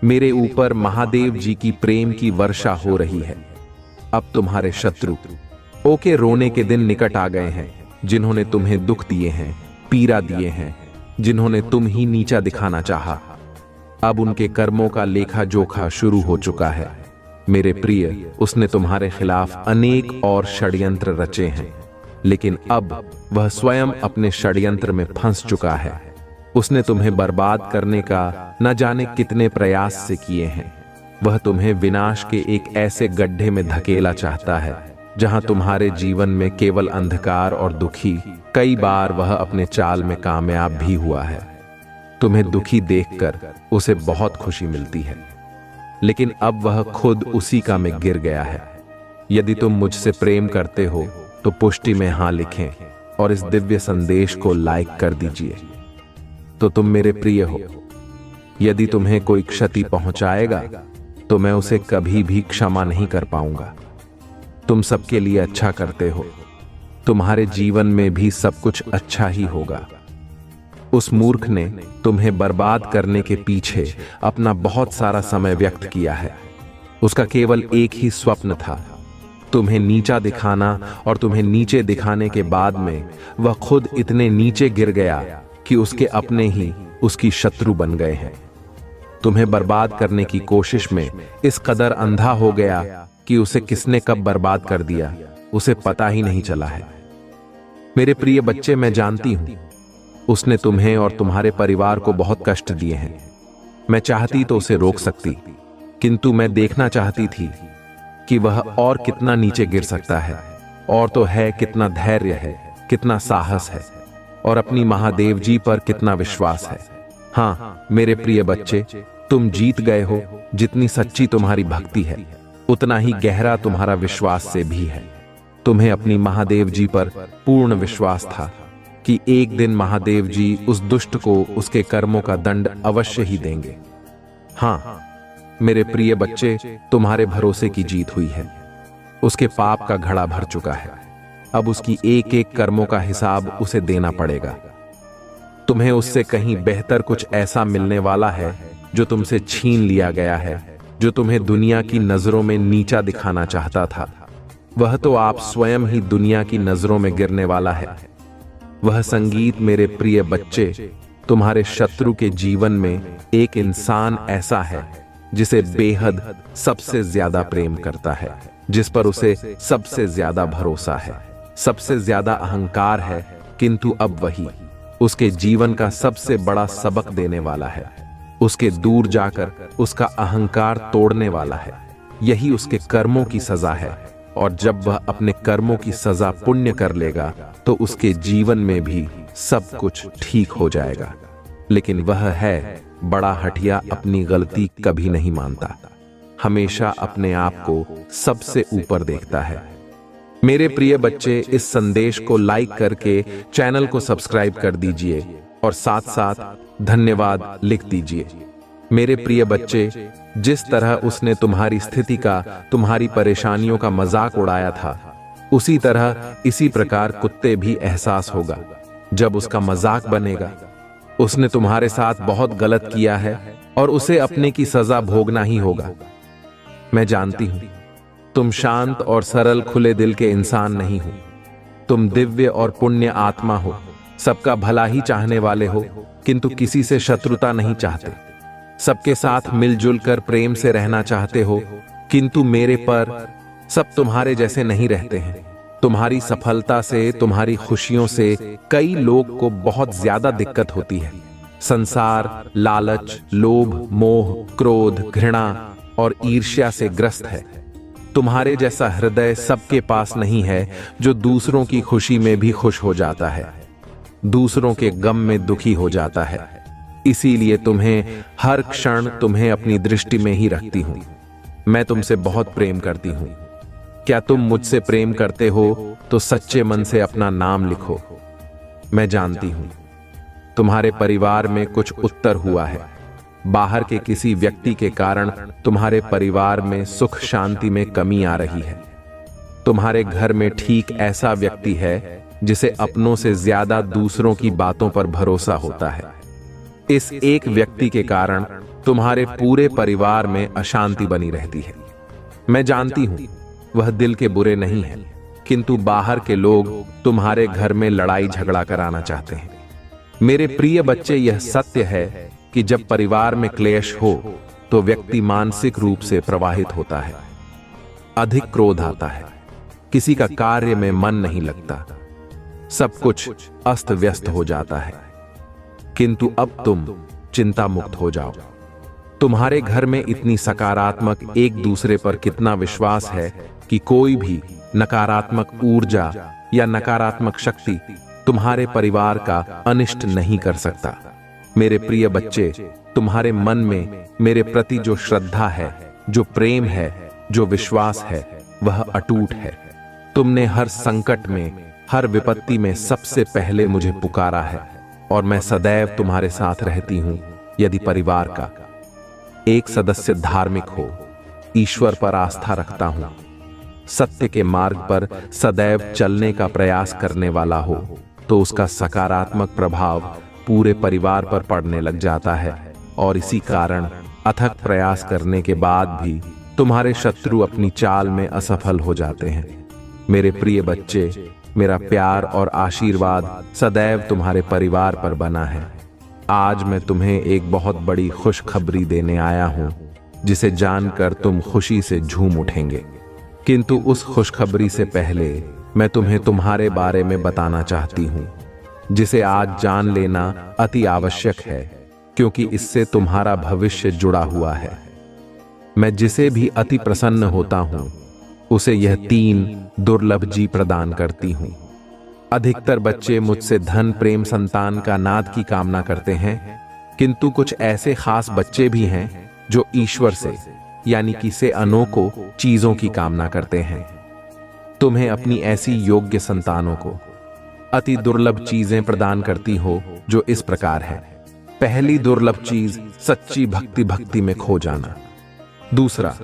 मेरे ऊपर महादेव जी की प्रेम की वर्षा हो रही है। अब तुम्हारे शत्रु ओके रोने के दिन निकट आ गए हैं, जिन्होंने तुम्हें दुख दिए हैं, पीड़ा दिए हैं, जिन्होंने तुम ही नीचा दिखाना चाहा। अब उनके कर्मों का लेखा जोखा शुरू हो चुका है। मेरे प्रिय, उसने तुम्हारे खिलाफ अनेक और षड्यंत्र रचे हैं, लेकिन अब वह स्वयं अपने षड्यंत्र में फंस चुका है। उसने तुम्हें बर्बाद करने का न जाने कितने प्रयास से किए हैं। वह तुम्हें विनाश के एक ऐसे गड्ढे में धकेला चाहता है, जहां तुम्हारे जीवन में केवल अंधकार और दुखी। कई बार वह अपने चाल में कामयाब भी हुआ है। तुम्हें दुखी देखकर उसे बहुत खुशी मिलती है, लेकिन अब वह खुद उसी का में गिर गया है। यदि तुम मुझसे प्रेम करते हो तो पुष्टि में हाँ लिखें और इस दिव्य संदेश को लाइक कर दीजिए। तो तुम मेरे प्रिय हो। यदि तुम्हें कोई क्षति पहुंचाएगा तो मैं उसे कभी भी क्षमा नहीं कर पाऊंगा। तुम सबके लिए अच्छा करते हो, तुम्हारे जीवन में भी सब कुछ अच्छा ही होगा। उस मूर्ख ने तुम्हें बर्बाद करने के पीछे अपना बहुत सारा समय व्यक्त किया है। उसका केवल एक ही स्वप्न था, तुम्हें नीचा दिखाना, और तुम्हें नीचे दिखाने के बाद में वह खुद इतने नीचे गिर गया कि उसके अपने ही उसकी शत्रु बन गए हैं। तुम्हें बर्बाद करने की कोशिश में इस कदर अंधा हो गया कि उसे किसने कब बर्बाद कर दिया उसे पता ही नहीं चला है। मेरे प्रिय बच्चे, मैं जानती हूं उसने तुम्हें और तुम्हारे परिवार को बहुत कष्ट दिए हैं। मैं चाहती तो उसे रोक सकती, किंतु मैं देखना चाहती थी कि वह और कितना नीचे गिर सकता है। और तो है, कितना धैर्य है, कितना साहस है, और अपनी महादेव जी पर कितना विश्वास है। हाँ मेरे प्रिय बच्चे, तुम जीत गए हो। जितनी सच्ची तुम्हारी भक्ति है, उतना ही गहरा तुम्हारा विश्वास से भी है। तुम्हें अपनी महादेव जी पर पूर्ण विश्वास था कि एक दिन महादेव जी उस दुष्ट को उसके कर्मों का दंड अवश्य ही देंगे। हाँ मेरे प्रिय बच्चे, तुम्हारे भरोसे की जीत हुई है। उसके पाप का घड़ा भर चुका है। अब उसकी एक एक कर्मों का हिसाब उसे देना पड़ेगा। तुम्हें उससे कहीं बेहतर कुछ ऐसा मिलने वाला है जो तुमसे छीन लिया गया है, जो तुम्हें दुनिया की नजरों में नीचा दिखाना चाहता था। वह तो आप स्वयं ही दुनिया की नजरों में गिरने वाला है। वह संगीत मेरे प्रिय बच्चे, तुम्हारे शत्रु के जीवन में एक इंसान ऐसा है जिसे बेहद सबसे ज्यादा प्रेम करता है, जिस पर उसे सबसे ज्यादा भरोसा है, सबसे ज्यादा अहंकार है, किंतु अब वही उसके जीवन का सबसे बड़ा सबक देने वाला है, उसके दूर जाकर उसका अहंकार तोड़ने वाला है। यही उसके कर्मों की सजा है, और जब वह अपने कर्मों की सजा पुण्य कर लेगा तो उसके जीवन में भी सब कुछ ठीक हो जाएगा। लेकिन वह है बड़ा हठिया, अपनी गलती कभी नहीं मानता, हमेशा अपने आप को सबसे ऊपर देखता है। मेरे प्रिय बच्चे, इस संदेश को लाइक करके चैनल को सब्सक्राइब कर दीजिए और साथ साथ धन्यवाद लिख दीजिए। मेरे प्रिय बच्चे, जिस तरह उसने तुम्हारी स्थिति का, तुम्हारी परेशानियों का मजाक उड़ाया था, उसी तरह इसी प्रकार कुत्ते भी एहसास होगा जब उसका मजाक बनेगा। उसने तुम्हारे साथ बहुत गलत किया है और उसे अपने की सजा भोगना ही होगा। मैं जानती हूं तुम शांत और सरल खुले दिल के इंसान नहीं हो। तुम दिव्य और पुण्य आत्मा हो, सबका भला ही चाहने वाले हो, किंतु किसी से शत्रुता नहीं चाहते। सबके साथ मिलजुल कर प्रेम से रहना चाहते हो, किंतु मेरे पर सब तुम्हारे जैसे नहीं रहते हैं। तुम्हारी सफलता से, तुम्हारी खुशियों से कई लोग को बहुत ज्यादा दिक्कत होती है। संसार लालच, लोभ, मोह, क्रोध, घृणा और ईर्ष्या से ग्रस्त है। तुम्हारे जैसा हृदय सबके पास नहीं है जो दूसरों की खुशी में भी खुश हो जाता है, दूसरों के गम में दुखी हो जाता है। इसीलिए तुम्हें हर क्षण तुम्हें अपनी दृष्टि में ही रखती हूं। मैं तुमसे बहुत प्रेम करती हूं। क्या तुम मुझसे प्रेम करते हो तो सच्चे मन से अपना नाम लिखो। मैं जानती हूं तुम्हारे परिवार में कुछ उत्तर हुआ है। बाहर के किसी व्यक्ति के कारण तुम्हारे परिवार में सुख शांति में कमी आ रही है। तुम्हारे घर में ठीक ऐसा व्यक्ति है जिसे अपनों से ज्यादा दूसरों की बातों पर भरोसा होता है। इस एक व्यक्ति के कारण तुम्हारे पूरे परिवार में अशांति बनी रहती है। मैं जानती हूं वह दिल के बुरे नहीं हैं, किंतु बाहर के लोग तुम्हारे घर में लड़ाई झगड़ा कराना चाहते हैं। मेरे प्रिय बच्चे, यह सत्य है कि जब परिवार में क्लेश हो तो व्यक्ति मानसिक रूप से प्रवाहित होता है, अधिक क्रोध आता है, किसी का कार्य में मन नहीं लगता, सब कुछ अस्त व्यस्त हो जाता है। किंतु अब तुम चिंता मुक्त हो जाओ। तुम्हारे घर में इतनी सकारात्मक एक दूसरे पर कितना विश्वास है कि कोई भी नकारात्मक ऊर्जा या नकारात्मक शक्ति तुम्हारे परिवार का अनिष्ट नहीं कर सकता। मेरे प्रिय बच्चे, तुम्हारे मन में मेरे प्रति जो श्रद्धा है, जो प्रेम है, जो विश्वास है, वह अटूट है। तुमने हर संकट में, हर विपत्ति में सबसे पहले मुझे पुकारा है और मैं सदैव तुम्हारे साथ रहती हूं। यदि परिवार का एक सदस्य धार्मिक हो, ईश्वर पर आस्था रखता हूं, सत्य के मार्ग पर सदैव चलने का प्रयास करने वाला हो, तो उसका सकारात्मक प्रभाव पूरे परिवार पर पड़ने लग जाता है। और इसी कारण अथक प्रयास करने के बाद भी तुम्हारे शत्रु अपनी चाल में असफल हो जाते हैं। मेरे प्रिय बच्चे, मेरा प्यार और आशीर्वाद सदैव तुम्हारे परिवार पर बना है। आज मैं तुम्हें एक बहुत बड़ी खुशखबरी देने आया हूं, जिसे जानकर तुम खुशी से झूम उठेंगे। किंतु उस खुशखबरी से पहले मैं तुम्हें तुम्हारे बारे में बताना चाहती हूं, जिसे आज जान लेना अति आवश्यक है, क्योंकि इससे तुम्हारा भविष्य जुड़ा हुआ है। मैं जिसे भी अति प्रसन्न होता हूं, उसे यह 3 दुर्लभ जी प्रदान करती हूं। अधिकतर बच्चे मुझसे धन, प्रेम, संतान का नाद की कामना करते हैं, किंतु कुछ ऐसे खास बच्चे भी हैं जो ईश्वर से, यानी कि से अनोखो चीजों की कामना करते हैं। तुम्हें अपनी ऐसी योग्य संतानों को अति दुर्लभ चीजें प्रदान करती हो, जो इस प्रकार है। पहली दुर्लभ चीज, सच्ची भक्ति में खो जाना। दूसरा,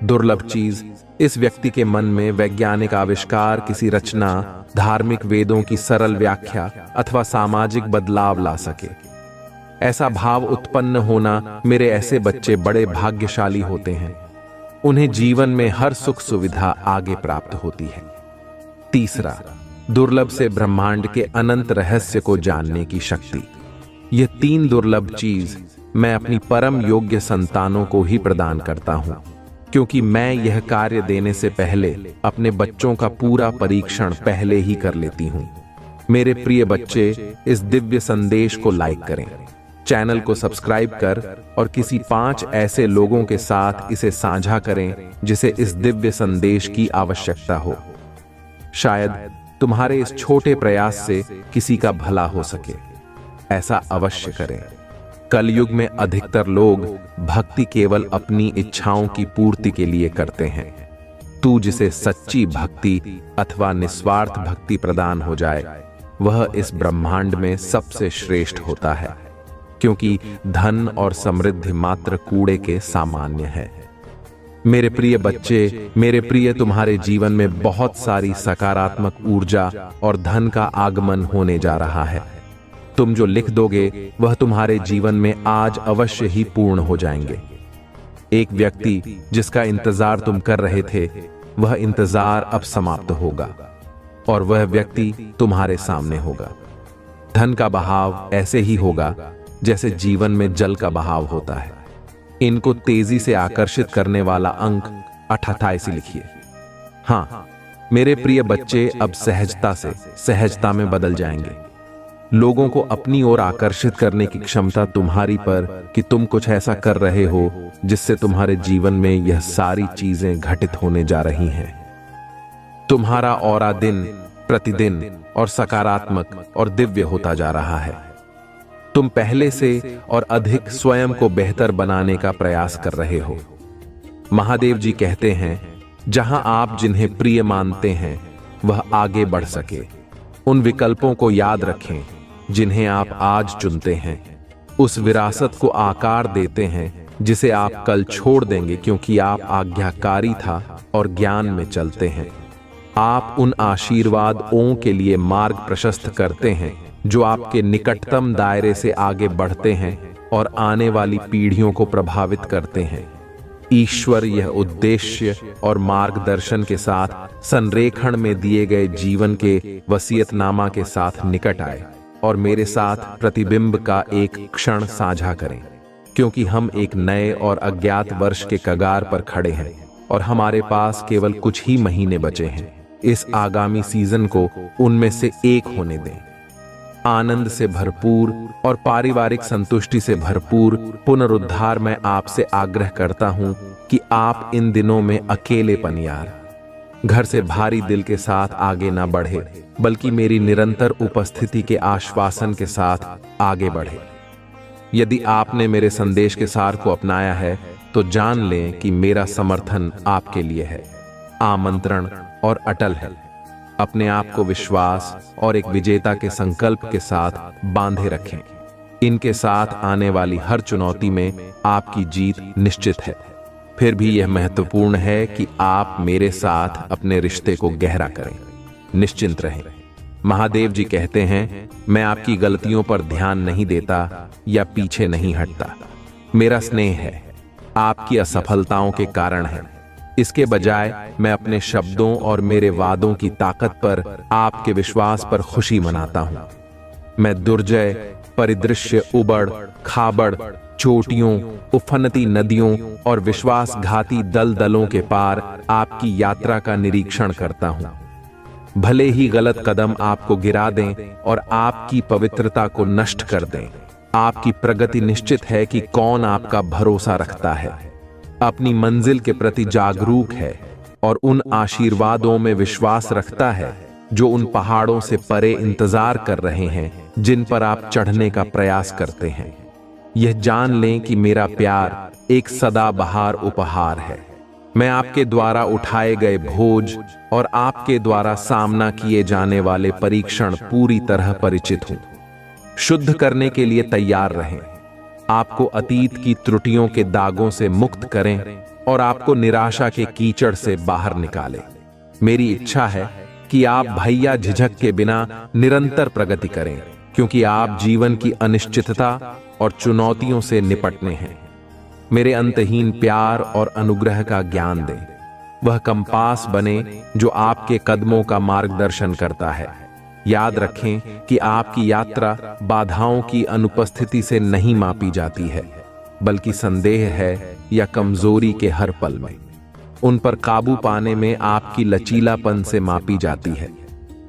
दुर्लभ चीज, इस व्यक्ति के मन में वैज्ञानिक आविष्कार, किसी रचना, धार्मिक वेदों की सरल व्याख्या अथवा सामाजिक बदलाव ला सके। ऐसा भाव उत्पन्न होना, मेरे ऐसे बच्चे बड़े भाग्यशाली होते हैं, उन्हें जीवन में हर सुख सुविधा आगे प्राप्त होती है। तीसरा, दुर्लभ से ब्रह्मांड के अनंत रहस्य को जानने की शक्ति। यह 3 दुर्लभ चीज मैं अपनी परम योग्य संतानों को ही प्रदान करता हूं, क्योंकि मैं यह कार्य देने से पहले अपने बच्चों का पूरा परीक्षण पहले ही कर लेती हूं। मेरे प्रिय बच्चे, इस दिव्य संदेश को लाइक करें, चैनल को सब्सक्राइब कर और किसी 5 ऐसे लोगों के साथ इसे साझा करें जिसे इस दिव्य संदेश की आवश्यकता हो। शायद तुम्हारे इस छोटे प्रयास से किसी का भला हो सके। ऐसा अवश्य करें। कलयुग में अधिकतर लोग भक्ति केवल अपनी इच्छाओं की पूर्ति के लिए करते हैं। तू जिसे सच्ची भक्ति अथवा निस्वार्थ भक्ति प्रदान हो जाए, वह इस ब्रह्मांड में सबसे श्रेष्ठ होता है, क्योंकि धन और समृद्धि मात्र कूड़े के सामान्य है। मेरे प्रिय बच्चे, मेरे प्रिय, तुम्हारे जीवन में बहुत सारी सकारात्मक ऊर्जा और धन का आगमन होने जा रहा है। तुम जो लिख दोगे वह तुम्हारे जीवन में आज अवश्य ही पूर्ण हो जाएंगे। एक व्यक्ति जिसका इंतजार तुम कर रहे थे, वह इंतजार अब समाप्त होगा और वह व्यक्ति तुम्हारे सामने होगा। धन का बहाव ऐसे ही होगा जैसे जीवन में जल का बहाव होता है। इनको तेजी से आकर्षित करने वाला अंक 28 लिखिए। हाँ, मेरे प्रिय बच्चे, अब सहजता से सहजता में बदल जाएंगे। लोगों को अपनी ओर आकर्षित करने की क्षमता तुम्हारी पर कि तुम कुछ ऐसा कर रहे हो जिससे तुम्हारे जीवन में यह सारी चीजें घटित होने जा रही हैं। तुम्हारा ऑरा दिन प्रतिदिन और सकारात्मक और दिव्य होता जा रहा है। तुम पहले से और अधिक स्वयं को बेहतर बनाने का प्रयास कर रहे हो। महादेव जी कहते हैं, जहां आप जिन्हें प्रिय मानते हैं वह आगे बढ़ सके। उन विकल्पों को याद रखें जिन्हें आप आज चुनते हैं। उस विरासत को आकार देते हैं जिसे आप कल छोड़ देंगे, क्योंकि आप आज्ञाकारी था और ज्ञान में चलते हैं। आप उन आशीर्वादों के लिए मार्ग प्रशस्त करते हैं जो आपके निकटतम दायरे से आगे बढ़ते हैं और आने वाली पीढ़ियों को प्रभावित करते हैं। ईश्वर यह उद्देश्य और मार्गदर्शन के साथ संरेखण में दिए गए जीवन के वसीयतनामा के साथ निकट आए और मेरे साथ प्रतिबिंब का एक क्षण साझा करें, क्योंकि हम एक नए और अज्ञात वर्ष के कगार पर खड़े हैं और हमारे पास केवल कुछ ही महीने बचे हैं। इस आगामी सीजन को उनमें से एक होने दें। आनंद से भरपूर और पारिवारिक संतुष्टि से भरपूर पुनरुद्धार मैं आपसे आग्रह करता हूं कि आप इन दिनों में अकेलेपन यार घर से भारी दिल के साथ आगे ना बढ़े, बल्कि मेरी निरंतर उपस्थिति के आश्वासन के साथ आगे बढ़े। यदि आपने मेरे संदेश के सार को अपनाया है तो जान लें कि मेरा समर्थन आपके लिए है। आमंत्रण और अटल है। अपने आप को विश्वास और एक विजेता के संकल्प के साथ बांधे रखें। इनके साथ आने वाली हर चुनौती में आपकी जीत निश्चित है। फिर भी यह महत्वपूर्ण है कि आप मेरे साथ अपने रिश्ते को गहरा करें। निश्चिंत रहें। महादेव जी कहते हैं, मैं आपकी गलतियों पर ध्यान नहीं देता या पीछे नहीं हटता। मेरा स्नेह है, आपकी असफलताओं के कारण है। इसके बजाय मैं अपने शब्दों और मेरे वादों की ताकत पर, आपके विश्वास पर खुशी मनाता हूं। मैं दुर्जय परिदृश्य, उबड़ खाबड़, चोटियों, उफनती नदियों और विश्वासघाती दलदलों के पार आपकी यात्रा का निरीक्षण करता हूं। भले ही गलत कदम आपको गिरा दें और आपकी पवित्रता को नष्ट कर दें, आपकी प्रगति निश्चित है कि कौन आपका भरोसा रखता है, अपनी मंजिल के प्रति जागरूक है और उन आशीर्वादों में विश्वास रखता है जो उन पहाड़ों से परे इंतजार कर रहे हैं जिन पर आप चढ़ने का प्रयास करते हैं। यह जान लें कि मेरा प्यार एक सदाबहार उपहार है। मैं आपके द्वारा उठाए गए बोझ और आपके द्वारा सामना किए जाने वाले परीक्षण पूरी तरह परिचित हूं। शुद्ध करने के लिए तैयार रहें। आपको अतीत की त्रुटियों के दागों से मुक्त करें और आपको निराशा के कीचड़ से बाहर निकाले। मेरी इच्छा है कि आप भैया झिझक के बिना निरंतर प्रगति करें, क्योंकि आप जीवन की अनिश्चितता और चुनौतियों से निपटने हैं। मेरे अंतहीन प्यार और अनुग्रह का ज्ञान दें। वह कंपास बने जो आपके कदमों का मार्गदर्शन करता है। याद रखें कि आपकी यात्रा बाधाओं की अनुपस्थिति से नहीं मापी जाती है, बल्कि संदेह है या कमजोरी के हर पल में। उन पर काबू पाने में आपकी लचीलापन से मापी जाती है।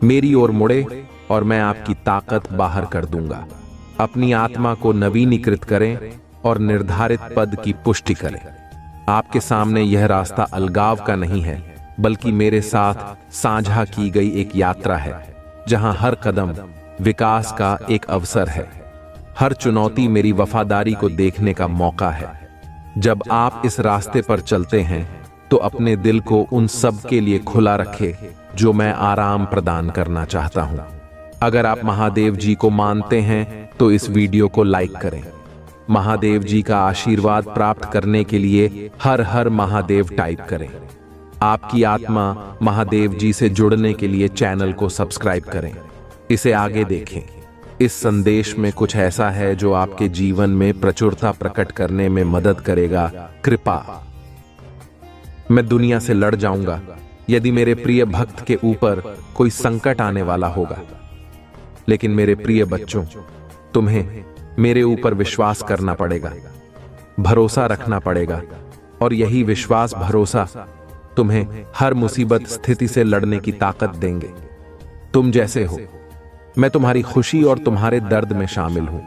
मेरी ओर मुड़े और मैं आपकी ताकत बाहर कर दूंगा। अपनी आत्मा को नवीनीकृत करें और निर्धारित पद की पुष्टि करें। आपके सामने यह रास्ता अलगाव का नहीं है, बल्कि मेरे साथ साझा की गई एक यात्रा है, जहां हर कदम विकास का एक अवसर है। हर चुनौती मेरी वफादारी को देखने का मौका है। जब आप इस रास्ते पर चलते हैं तो अपने दिल को उन सब के लिए खुला रखें जो मैं आराम प्रदान करना चाहता हूं। अगर आप महादेव जी को मानते हैं तो इस वीडियो को लाइक करें। महादेव जी का आशीर्वाद प्राप्त करने के लिए हर हर महादेव टाइप करें। आपकी आत्मा महादेव जी से जुड़ने के लिए चैनल को सब्सक्राइब करें। इसे आगे देखें। इस संदेश में कुछ ऐसा है जो आपके जीवन में प्रचुरता प्रकट करने में मदद करेगा। कृपा, मैं दुनिया से लड़ जाऊंगा यदि मेरे प्रिय भक्त के ऊपर कोई संकट आने वाला होगा। लेकिन मेरे प्रिय बच्चों, तुम्हें मेरे ऊपर विश्वास करना पड़ेगा, भरोसा रखना पड़ेगा, और यही विश्वास भरोसा तुम्हें हर मुसीबत स्थिति से लड़ने की ताकत देंगे। तुम जैसे हो, मैं तुम्हारी खुशी और तुम्हारे दर्द में शामिल हूं।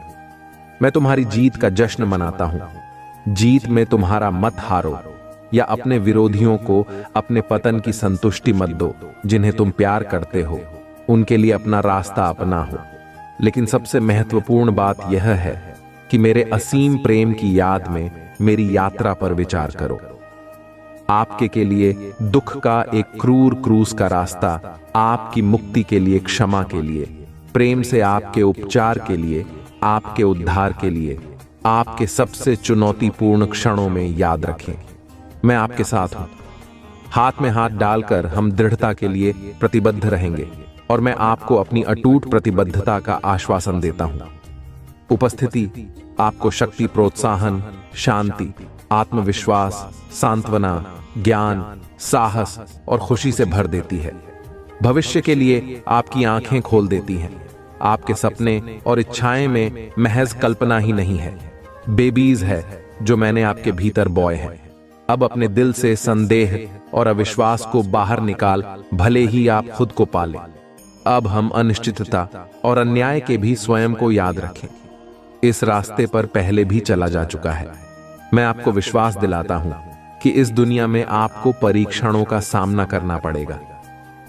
मैं तुम्हारी जीत का जश्न मनाता हूं। जीत में तुम्हारा मत हारो या अपने विरोधियों को अपने पतन की संतुष्टि मत दो। जिन्हें तुम प्यार करते हो उनके लिए अपना रास्ता अपना हो। लेकिन सबसे महत्वपूर्ण बात यह है कि मेरे असीम प्रेम की याद में मेरी यात्रा पर विचार करो। आपके के लिए दुख का एक क्रूर क्रूस का रास्ता, आपकी मुक्ति के लिए, क्षमा के लिए, प्रेम से आपके उपचार के लिए, आपके उद्धार के लिए, आपके सबसे चुनौतीपूर्ण क्षणों में याद रखें। मैं आपके साथ हूं। हाथ में हाथ डालकर हम दृढ़ता के लिए प्रतिबद्ध रहेंगे और मैं आपको अपनी अटूट प्रतिबद्धता का आश्वासन देता हूं। उपस्थिति आपको शक्ति, प्रोत्साहन, शांति, आत्मविश्वास, सांत्वना, ज्ञान, साहस और खुशी से भर देती है। भविष्य के लिए आपकी आंखें खोल देती हैं। आपके सपने और इच्छाएं में महज कल्पना ही नहीं है, बेबीज है जो मैंने आपके भीतर बोए हैं। अब अपने दिल से संदेह और अविश्वास को बाहर निकाल, भले ही आप खुद को पालें। अब हम अनिश्चितता और अन्याय के भी स्वयं को याद रखें। इस रास्ते पर पहले भी चला जा चुका है। मैं आपको विश्वास दिलाता हूं कि इस दुनिया में आपको परीक्षणों का सामना करना पड़ेगा,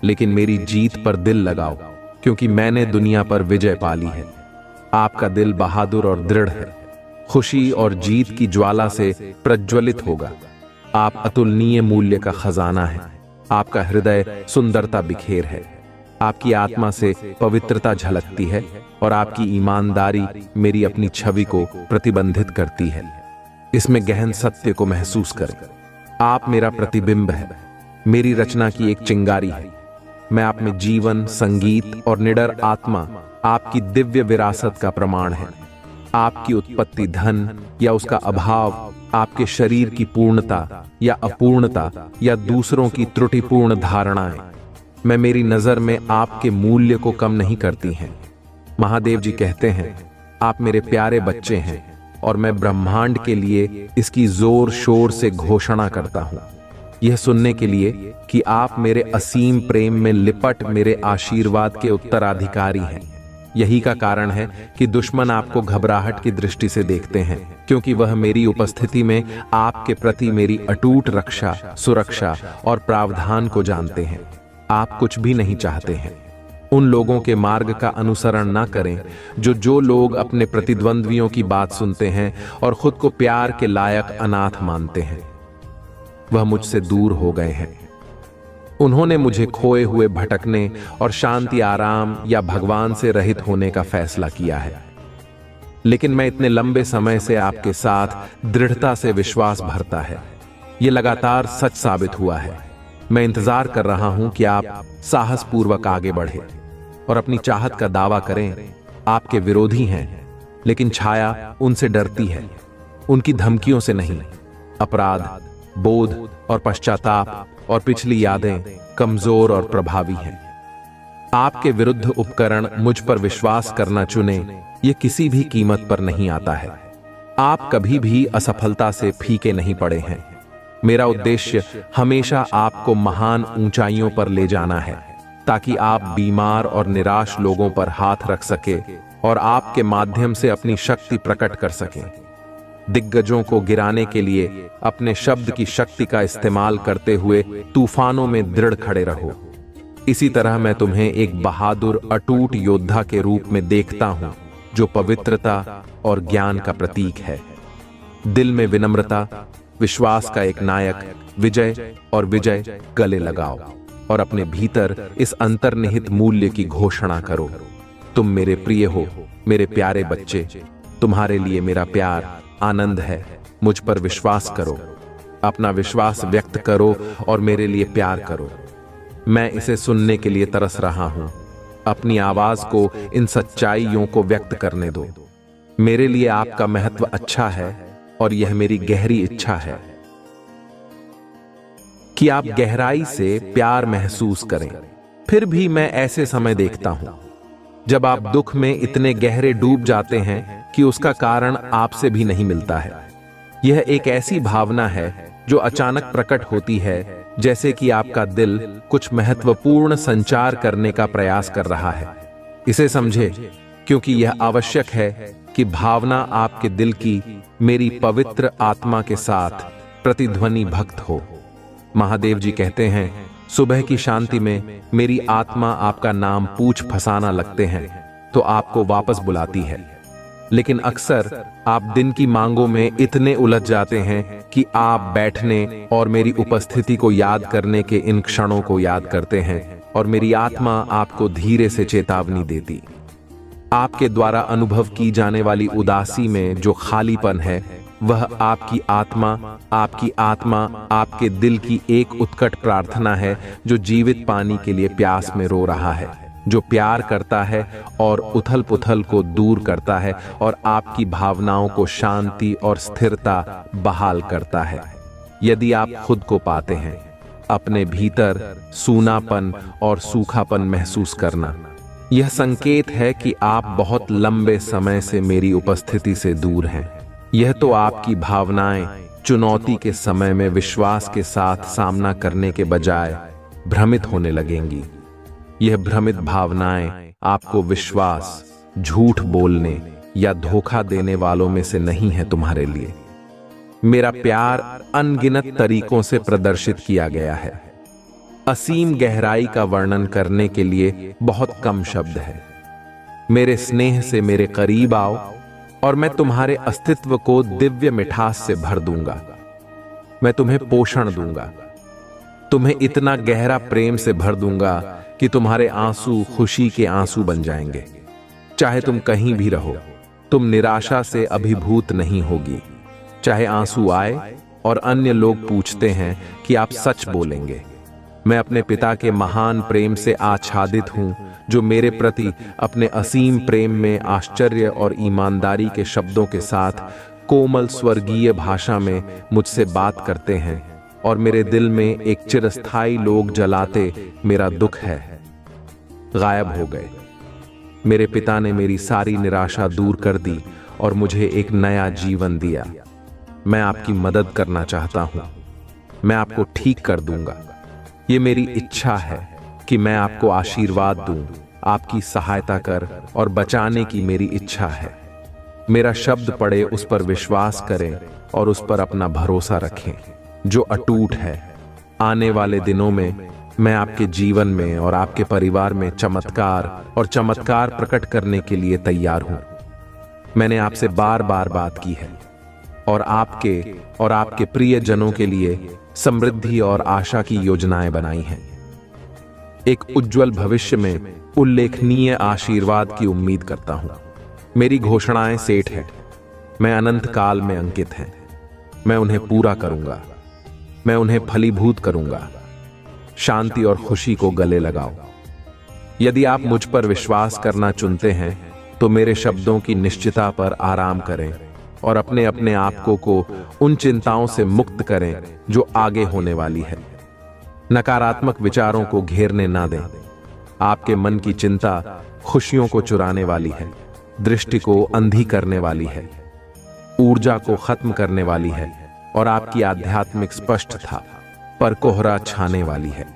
लेकिन मेरी जीत पर दिल लगाओ, क्योंकि मैंने दुनिया पर विजय पाली है। आपका दिल बहादुर और दृढ़ है, खुशी और जीत की ज्वाला से प्रज्वलित होगा। आप अतुलनीय मूल्य का खजाना है। आपका हृदय सुंदरता बिखेर है। आपकी आत्मा से पवित्रता झलकती है और आपकी ईमानदारी मेरी अपनी छवि को प्रतिबंधित करती है। इसमें गहन सत्य को महसूस करें। आप मेरा प्रतिबिंब है, मेरी रचना की एक चिंगारी है। मैं आप में जीवन, संगीत और निडर आत्मा आपकी दिव्य विरासत का प्रमाण है। आपकी उत्पत्ति, धन या उसका अभाव, आपके शरीर की पूर्णता या अपूर्णता या दूसरों की त्रुटिपूर्ण धारणाएं, मैं मेरी नजर में आपके मूल्य को कम नहीं करती हैं। महादेव जी कहते हैं, आप मेरे प्यारे बच्चे हैं और मैं ब्रह्मांड के लिए इसकी जोर शोर से घोषणा करता हूं, यह सुनने के लिए कि आप मेरे असीम प्रेम में लिपट मेरे आशीर्वाद के उत्तराधिकारी हैं। यही का कारण है कि दुश्मन आपको घबराहट की दृष्टि से देखते हैं, क्योंकि वह मेरी उपस्थिति में आपके प्रति मेरी अटूट रक्षा, सुरक्षा और प्रावधान को जानते हैं। आप कुछ भी नहीं चाहते हैं। उन लोगों के मार्ग का अनुसरण ना करें जो लोग अपने प्रतिद्वंद्वियों की बात सुनते हैं और खुद को प्यार के लायक अनाथ मानते हैं। वह मुझसे दूर हो गए हैं। उन्होंने मुझे खोए हुए भटकने और शांति, आराम या भगवान से रहित होने का फैसला किया है। लेकिन मैं इतने लंबे समय से आपके साथ दृढ़ता से विश्वास भरता है। ये लगातार सच साबित हुआ है। मैं इंतजार कर रहा हूं कि आप साहसपूर्वक आगे बढ़े और अपनी चाहत का दावा करें। आपके विरोधी हैं, लेकिन छाया उनसे डरती है, उनकी धमकियों से नहीं। अपराध बोध और पश्चाताप और पिछली यादें कमजोर और प्रभावी हैं। आपके विरुद्ध उपकरण मुझ पर विश्वास करना चुने, ये किसी भी कीमत पर नहीं आता है। आप कभी भी असफलता से फीके नहीं पड़े हैं। मेरा उद्देश्य हमेशा आपको महान ऊंचाइयों पर ले जाना है, ताकि आप बीमार और निराश लोगों पर हाथ रख सके और आपके माध्यम से अपनी शक्ति प्रकट कर सकें। दिग्गजों को गिराने के लिए अपने शब्द की शक्ति का इस्तेमाल करते हुए तूफानों में दृढ़ खड़े रहो। इसी तरह मैं तुम्हें एक बहादुर अटूट योद्धा के रूप में देखता हूं, जो पवित्रता और ज्ञान का प्रतीक है। दिल में विनम्रता, विश्वास का एक नायक, विजय और विजय गले लगाओ और अपने भीतर इस अंतर्निहित मूल्य की घोषणा करो। तुम मेरे प्रिय हो, मेरे प्यारे बच्चे। तुम्हारे लिए मेरा प्यार आनंद है। मुझ पर विश्वास करो, अपना विश्वास व्यक्त करो और मेरे लिए प्यार करो। मैं इसे सुनने के लिए तरस रहा हूं। अपनी आवाज को इन सच्चाइयों को व्यक्त करने दो। मेरे लिए आपका महत्व अच्छा है और यह मेरी गहरी इच्छा है कि आप गहराई से प्यार महसूस करें। फिर भी मैं ऐसे समय देखता हूं जब आप दुख में इतने गहरे डूब जाते हैं कि उसका कारण आपसे भी नहीं मिलता है। यह एक ऐसी भावना है जो अचानक प्रकट होती है, जैसे कि आपका दिल कुछ महत्वपूर्ण संचार करने का प्रयास कर रहा है। इसे समझे, क्योंकि यह आवश्यक है कि भावना आपके दिल की मेरी पवित्र आत्मा के साथ प्रतिध्वनि भक्त हो। महादेव जी कहते हैं, सुबह की शांति में मेरी आत्मा आपका नाम पूछ फंसाना लगते हैं तो आपको वापस बुलाती है। लेकिन अक्सर आप दिन की मांगों में इतने उलझ जाते हैं कि आप बैठने और मेरी उपस्थिति को याद करने के इन क्षणों को याद करते हैं और मेरी आत्मा आपको धीरे से चेतावनी देती। आपके द्वारा अनुभव की जाने वाली उदासी में जो खालीपन है, वह आपकी आत्मा आपके दिल की एक उत्कट प्रार्थना है, जो जीवित पानी के लिए प्यास में रो रहा है, जो प्यार करता है और उथल पुथल को दूर करता है और आपकी भावनाओं को शांति और स्थिरता बहाल करता है। यदि आप खुद को पाते हैं, अपने भीतर सूनापन और सूखापन महसूस करना, यह संकेत है कि आप बहुत लंबे समय से मेरी उपस्थिति से दूर हैं। यह तो आपकी भावनाएं चुनौती के समय में विश्वास के साथ सामना करने के बजाय भ्रमित होने लगेंगी। यह भ्रमित भावनाएं आपको विश्वास, झूठ बोलने या धोखा देने वालों में से नहीं है तुम्हारे लिए। मेरा प्यार अनगिनत तरीकों से प्रदर्शित किया गया है। असीम गहराई का वर्णन करने के लिए बहुत कम शब्द है। मेरे स्नेह से मेरे करीब आओ और मैं तुम्हारे अस्तित्व को दिव्य मिठास से भर दूंगा। मैं तुम्हें पोषण दूंगा, तुम्हें इतना गहरा प्रेम से भर दूंगा कि तुम्हारे आंसू खुशी के आंसू बन जाएंगे। चाहे तुम कहीं भी रहो, तुम निराशा से अभिभूत नहीं होगी। चाहे आंसू आए और अन्य लोग पूछते हैं कि आप सच बोलेंगे। मैं अपने पिता के महान प्रेम से आच्छादित हूं, जो मेरे प्रति अपने असीम प्रेम में आश्चर्य और ईमानदारी के शब्दों के साथ कोमल स्वर्गीय भाषा में मुझसे बात करते हैं और मेरे दिल में एक चिरस्थायी लोग जलाते मेरा दुख है गायब हो गए। मेरे पिता ने मेरी सारी निराशा दूर कर दी और मुझे एक नया जीवन दिया। मैं आपकी मदद करना चाहता हूं, मैं आपको ठीक कर दूंगा। ये मेरी इच्छा है कि मैं आपको आशीर्वाद दूं, आपकी सहायता कर और बचाने की मेरी इच्छा है। मेरा शब्द पढ़े, उस पर विश्वास करें और उस पर अपना भरोसा रखें जो अटूट है। आने वाले दिनों में मैं आपके जीवन में और आपके परिवार में चमत्कार प्रकट करने के लिए तैयार हूं। मैंने आपसे बार बार बात की है और आपके प्रियजनों के लिए समृद्धि और आशा की योजनाएं बनाई हैं। एक उज्जवल भविष्य में उल्लेखनीय आशीर्वाद की उम्मीद करता हूं। मेरी घोषणाएं सेठ हैं, मैं अनंत काल में अंकित हैं। मैं उन्हें पूरा करूंगा। मैं उन्हें फलीभूत करूंगा। शांति और खुशी को गले लगाओ। यदि आप मुझ पर विश्वास करना चुनते हैं तो मेरे शब्दों की निश्चितता पर आराम करें और अपने अपने आप को उन चिंताओं से मुक्त करें जो आगे होने वाली है। नकारात्मक विचारों को घेरने ना दें। आपके मन की चिंता खुशियों को चुराने वाली है, दृष्टि को अंधी करने वाली है, ऊर्जा को खत्म करने वाली है और आपकी आध्यात्मिक स्पष्टता पर कोहरा छाने वाली है।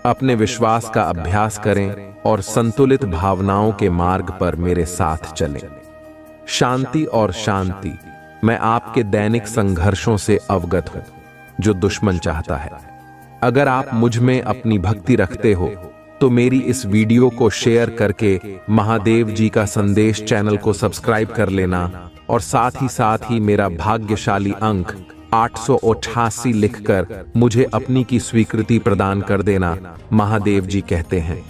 अपने विश्वास का अभ्यास करें और संतुलित भावनाओं के मार्ग पर मेरे साथ चलें। शांति और शांति। मैं आपके दैनिक संघर्षों से अवगत हूं जो दुश्मन चाहता है। अगर आप मुझ में अपनी भक्ति रखते हो तो मेरी इस वीडियो को शेयर करके महादेव जी का संदेश चैनल को सब्सक्राइब कर लेना और साथ ही मेरा भाग्यशाली अंक 888 लिखकर मुझे अपनी की स्वीकृति प्रदान कर देना। महादेव जी कहते हैं,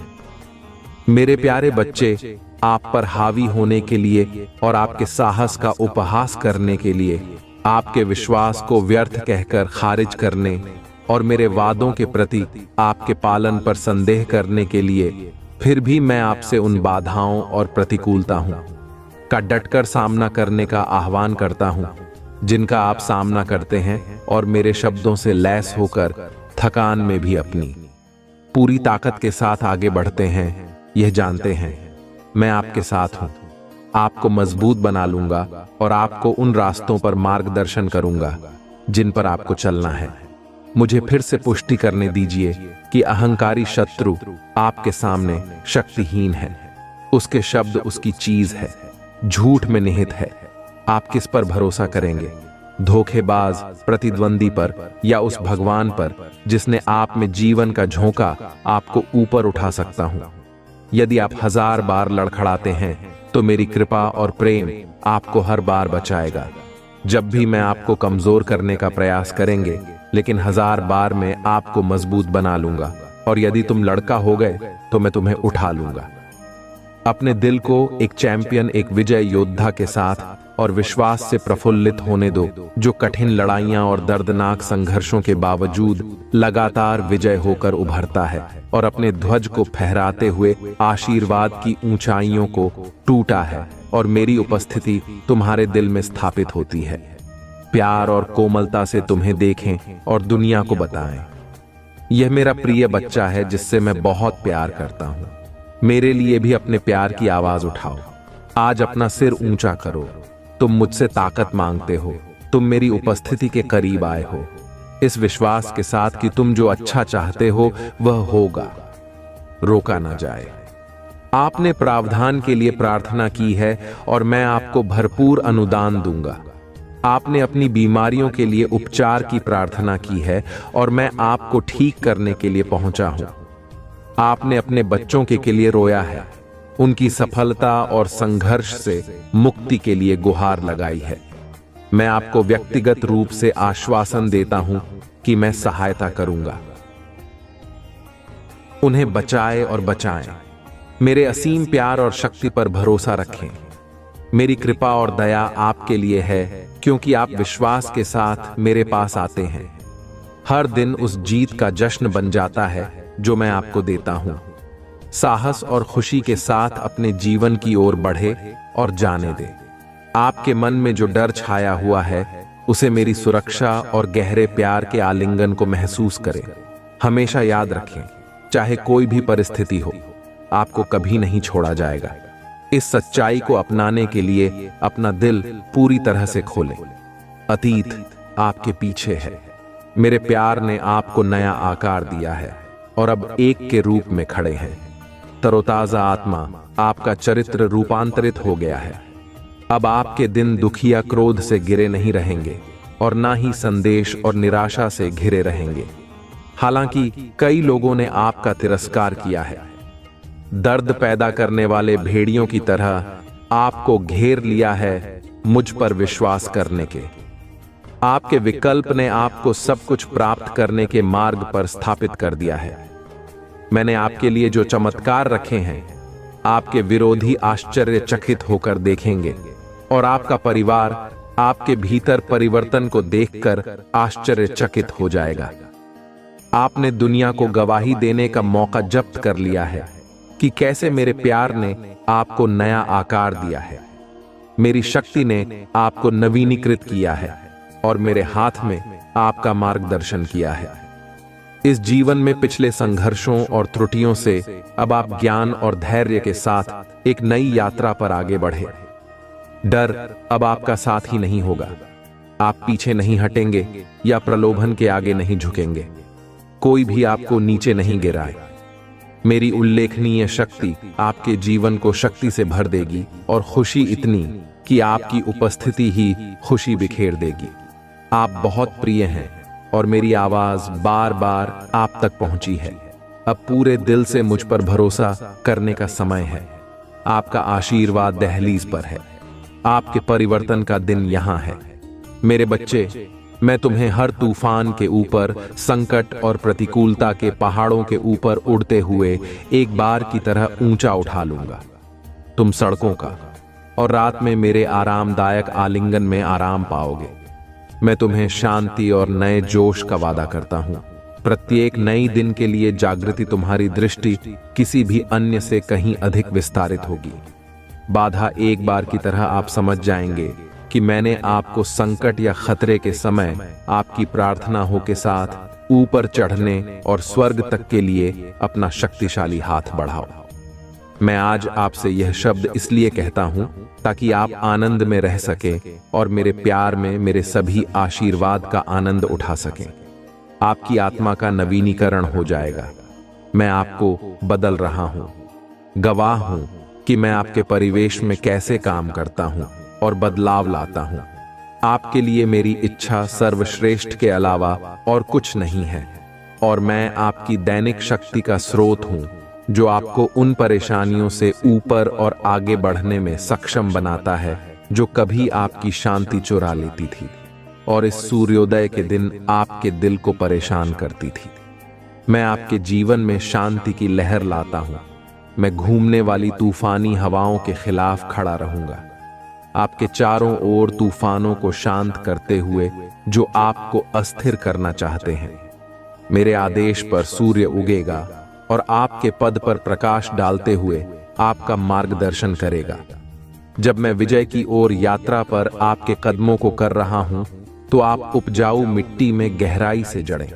मेरे प्यारे बच्चे, आप पर हावी होने के लिए और आपके साहस का उपहास करने के लिए, आपके विश्वास को व्यर्थ कहकर खारिज करने और मेरे वादों के प्रति आपके पालन पर संदेह करने के लिए, फिर भी मैं आपसे उन बाधाओं और प्रतिकूलताओं का डटकर सामना करने का आह्वान करता हूं जिनका आप सामना करते हैं और मेरे शब्दों से लैस होकर थकान में भी अपनी पूरी ताकत के साथ आगे बढ़ते हैं। यह जानते हैं मैं आपके साथ हूं, आपको मजबूत बना लूंगा और आपको उन रास्तों पर मार्गदर्शन करूंगा जिन पर आपको चलना है। मुझे फिर से पुष्टि करने दीजिए कि अहंकारी शत्रु आपके सामने शक्तिहीन है। उसके शब्द उसकी चीज है, झूठ में निहित है। आप किस पर भरोसा करेंगे? धोखेबाज प्रतिद्वंदी पर या उस भगवान पर जिसने आप में जीवन का झोंका आपको ऊपर उठा सकता हूं? यदि आप 1000 बार लड़खड़ाते हैं तो मेरी कृपा और प्रेम आपको हर बार बचाएगा। जब भी मैं आपको कमजोर करने का प्रयास करेंगे, लेकिन 1000 बार में आपको मजबूत बना लूंगा और यदि तुम लड़का हो गए तो मैं तुम्हें उठा लूंगा। अपने दिल को एक चैंपियन, एक विजय योद्धा के साथ और विश्वास से प्रफुल्लित होने दो, जो कठिन लड़ाइयां और दर्दनाक संघर्षों के बावजूद लगातार विजय होकर उभरता है और अपने ध्वज को फहराते हुए आशीर्वाद की ऊंचाइयों को टूटा है और मेरी उपस्थिति तुम्हारे दिल में स्थापित होती है। प्यार और कोमलता से तुम्हें देखें और दुनिया को बताएं, यह मेरा प्रिय बच्चा है जिससे मैं बहुत प्यार करता हूं। मेरे लिए भी अपने प्यार की आवाज उठाओ। आज अपना सिर ऊंचा करो। तुम मुझसे ताकत मांगते हो, तुम मेरी उपस्थिति के करीब आए हो, इस विश्वास के साथ कि तुम जो अच्छा चाहते हो वह होगा, रोका ना जाए। आपने प्रावधान के लिए प्रार्थना की है और मैं आपको भरपूर अनुदान दूंगा। आपने अपनी बीमारियों के लिए उपचार की प्रार्थना की है और मैं आपको ठीक करने के लिए पहुंचा हूं। आपने अपने बच्चों के लिए रोया है, उनकी सफलता और संघर्ष से मुक्ति के लिए गुहार लगाई है। मैं आपको व्यक्तिगत रूप से आश्वासन देता हूं कि मैं सहायता करूंगा। उन्हें बचाए और बचाएं। मेरे असीम प्यार और शक्ति पर भरोसा रखें। मेरी कृपा और दया आपके लिए है क्योंकि आप विश्वास के साथ मेरे पास आते हैं। हर दिन उस जीत का जश्न बन जाता है जो मैं आपको देता हूं। साहस और खुशी के साथ अपने जीवन की ओर बढ़े और जाने दे। आपके मन में जो डर छाया हुआ है उसे मेरी सुरक्षा और गहरे प्यार के आलिंगन को महसूस करें। हमेशा याद रखें, चाहे कोई भी परिस्थिति हो, आपको कभी नहीं छोड़ा जाएगा। इस सच्चाई को अपनाने के लिए अपना दिल पूरी तरह से खोलें। अतीत आपके पीछे है। मेरे प्यार ने आपको नया आकार दिया है और अब एक के रूप में खड़े हैं। तरोताजा आत्मा, आपका चरित्र रूपांतरित हो गया है। अब आपके दिन दुखिया क्रोध से गिरे नहीं रहेंगे और ना ही संदेश और निराशा से घिरे रहेंगे। हालांकि कई लोगों ने आपका तिरस्कार किया है, दर्द पैदा करने वाले भेड़ियों की तरह आपको घेर लिया है मुझ पर विश्वास करने के। आपके विकल्प ने आपको सब कुछ प्राप्त करने के मार्ग पर स्थापित कर दिया है। मैंने आपके लिए जो चमत्कार रखे हैं, आपके विरोधी आश्चर्यचकित होकर देखेंगे और आपका परिवार आपके भीतर परिवर्तन को देखकर आश्चर्यचकित हो जाएगा। आपने दुनिया को गवाही देने का मौका जब्त कर लिया है कि कैसे मेरे प्यार ने आपको नया आकार दिया है। मेरी शक्ति ने आपको नवीनीकृत किया है और मेरे हाथ में आपका मार्गदर्शन किया है। इस जीवन में पिछले संघर्षों और त्रुटियों से अब आप ज्ञान और धैर्य के साथ एक नई यात्रा पर आगे बढ़े। डर अब आपका साथ ही नहीं होगा। आप पीछे नहीं हटेंगे या प्रलोभन के आगे नहीं झुकेंगे। कोई भी आपको नीचे नहीं गिराए। मेरी उल्लेखनीय शक्ति आपके जीवन को शक्ति से भर देगी और खुशी इतनी कि आपकी उपस्थिति ही खुशी बिखेर देगी। आप बहुत प्रिय हैं और मेरी आवाज बार बार आप तक पहुंची है। अब पूरे दिल से मुझ पर भरोसा करने का समय है। आपका आशीर्वाद दहलीज पर है। आपके परिवर्तन का दिन यहां है। मेरे बच्चे, मैं तुम्हें हर तूफान के ऊपर, संकट और प्रतिकूलता के पहाड़ों के ऊपर उड़ते हुए एक बार की तरह ऊंचा उठा लूंगा। तुम सड़कों का और रात में मेरे आरामदायक आलिंगन में आराम पाओगे। मैं तुम्हें शांति और नए जोश का वादा करता हूं। प्रत्येक नई दिन के लिए जागृति तुम्हारी दृष्टि किसी भी अन्य से कहीं अधिक विस्तारित होगी। बाधा एक बार की तरह आप समझ जाएंगे कि मैंने आपको संकट या खतरे के समय आपकी प्रार्थनाओं के साथ ऊपर चढ़ने और स्वर्ग तक के लिए अपना शक्तिशाली हाथ बढ़ाओ। मैं आज आपसे यह शब्द इसलिए कहता हूं ताकि आप आनंद में रह सकें और मेरे प्यार में मेरे सभी आशीर्वाद का आनंद उठा सकें। आपकी आत्मा का नवीनीकरण हो जाएगा। मैं आपको बदल रहा हूं। गवाह हूं कि मैं आपके परिवेश में कैसे काम करता हूं और बदलाव लाता हूं। आपके लिए मेरी इच्छा सर्वश्रेष्ठ के अलावा और कुछ नहीं है और मैं आपकी दैनिक शक्ति का स्रोत हूं जो आपको उन परेशानियों से ऊपर और आगे बढ़ने में सक्षम बनाता है जो कभी आपकी शांति चुरा लेती थी और इस सूर्योदय के दिन आपके दिल को परेशान करती थी। मैं आपके जीवन में शांति की लहर लाता हूं। मैं घूमने वाली तूफानी हवाओं के खिलाफ खड़ा रहूंगा, आपके चारों ओर तूफानों को शांत करते हुए जो आपको अस्थिर करना चाहते हैं। मेरे आदेश पर सूर्य उगेगा और आपके पद पर प्रकाश डालते हुए आपका मार्गदर्शन करेगा। जब मैं विजय की ओर यात्रा पर आपके कदमों को कर रहा हूं तो आप उपजाऊ मिट्टी में गहराई से जड़ें,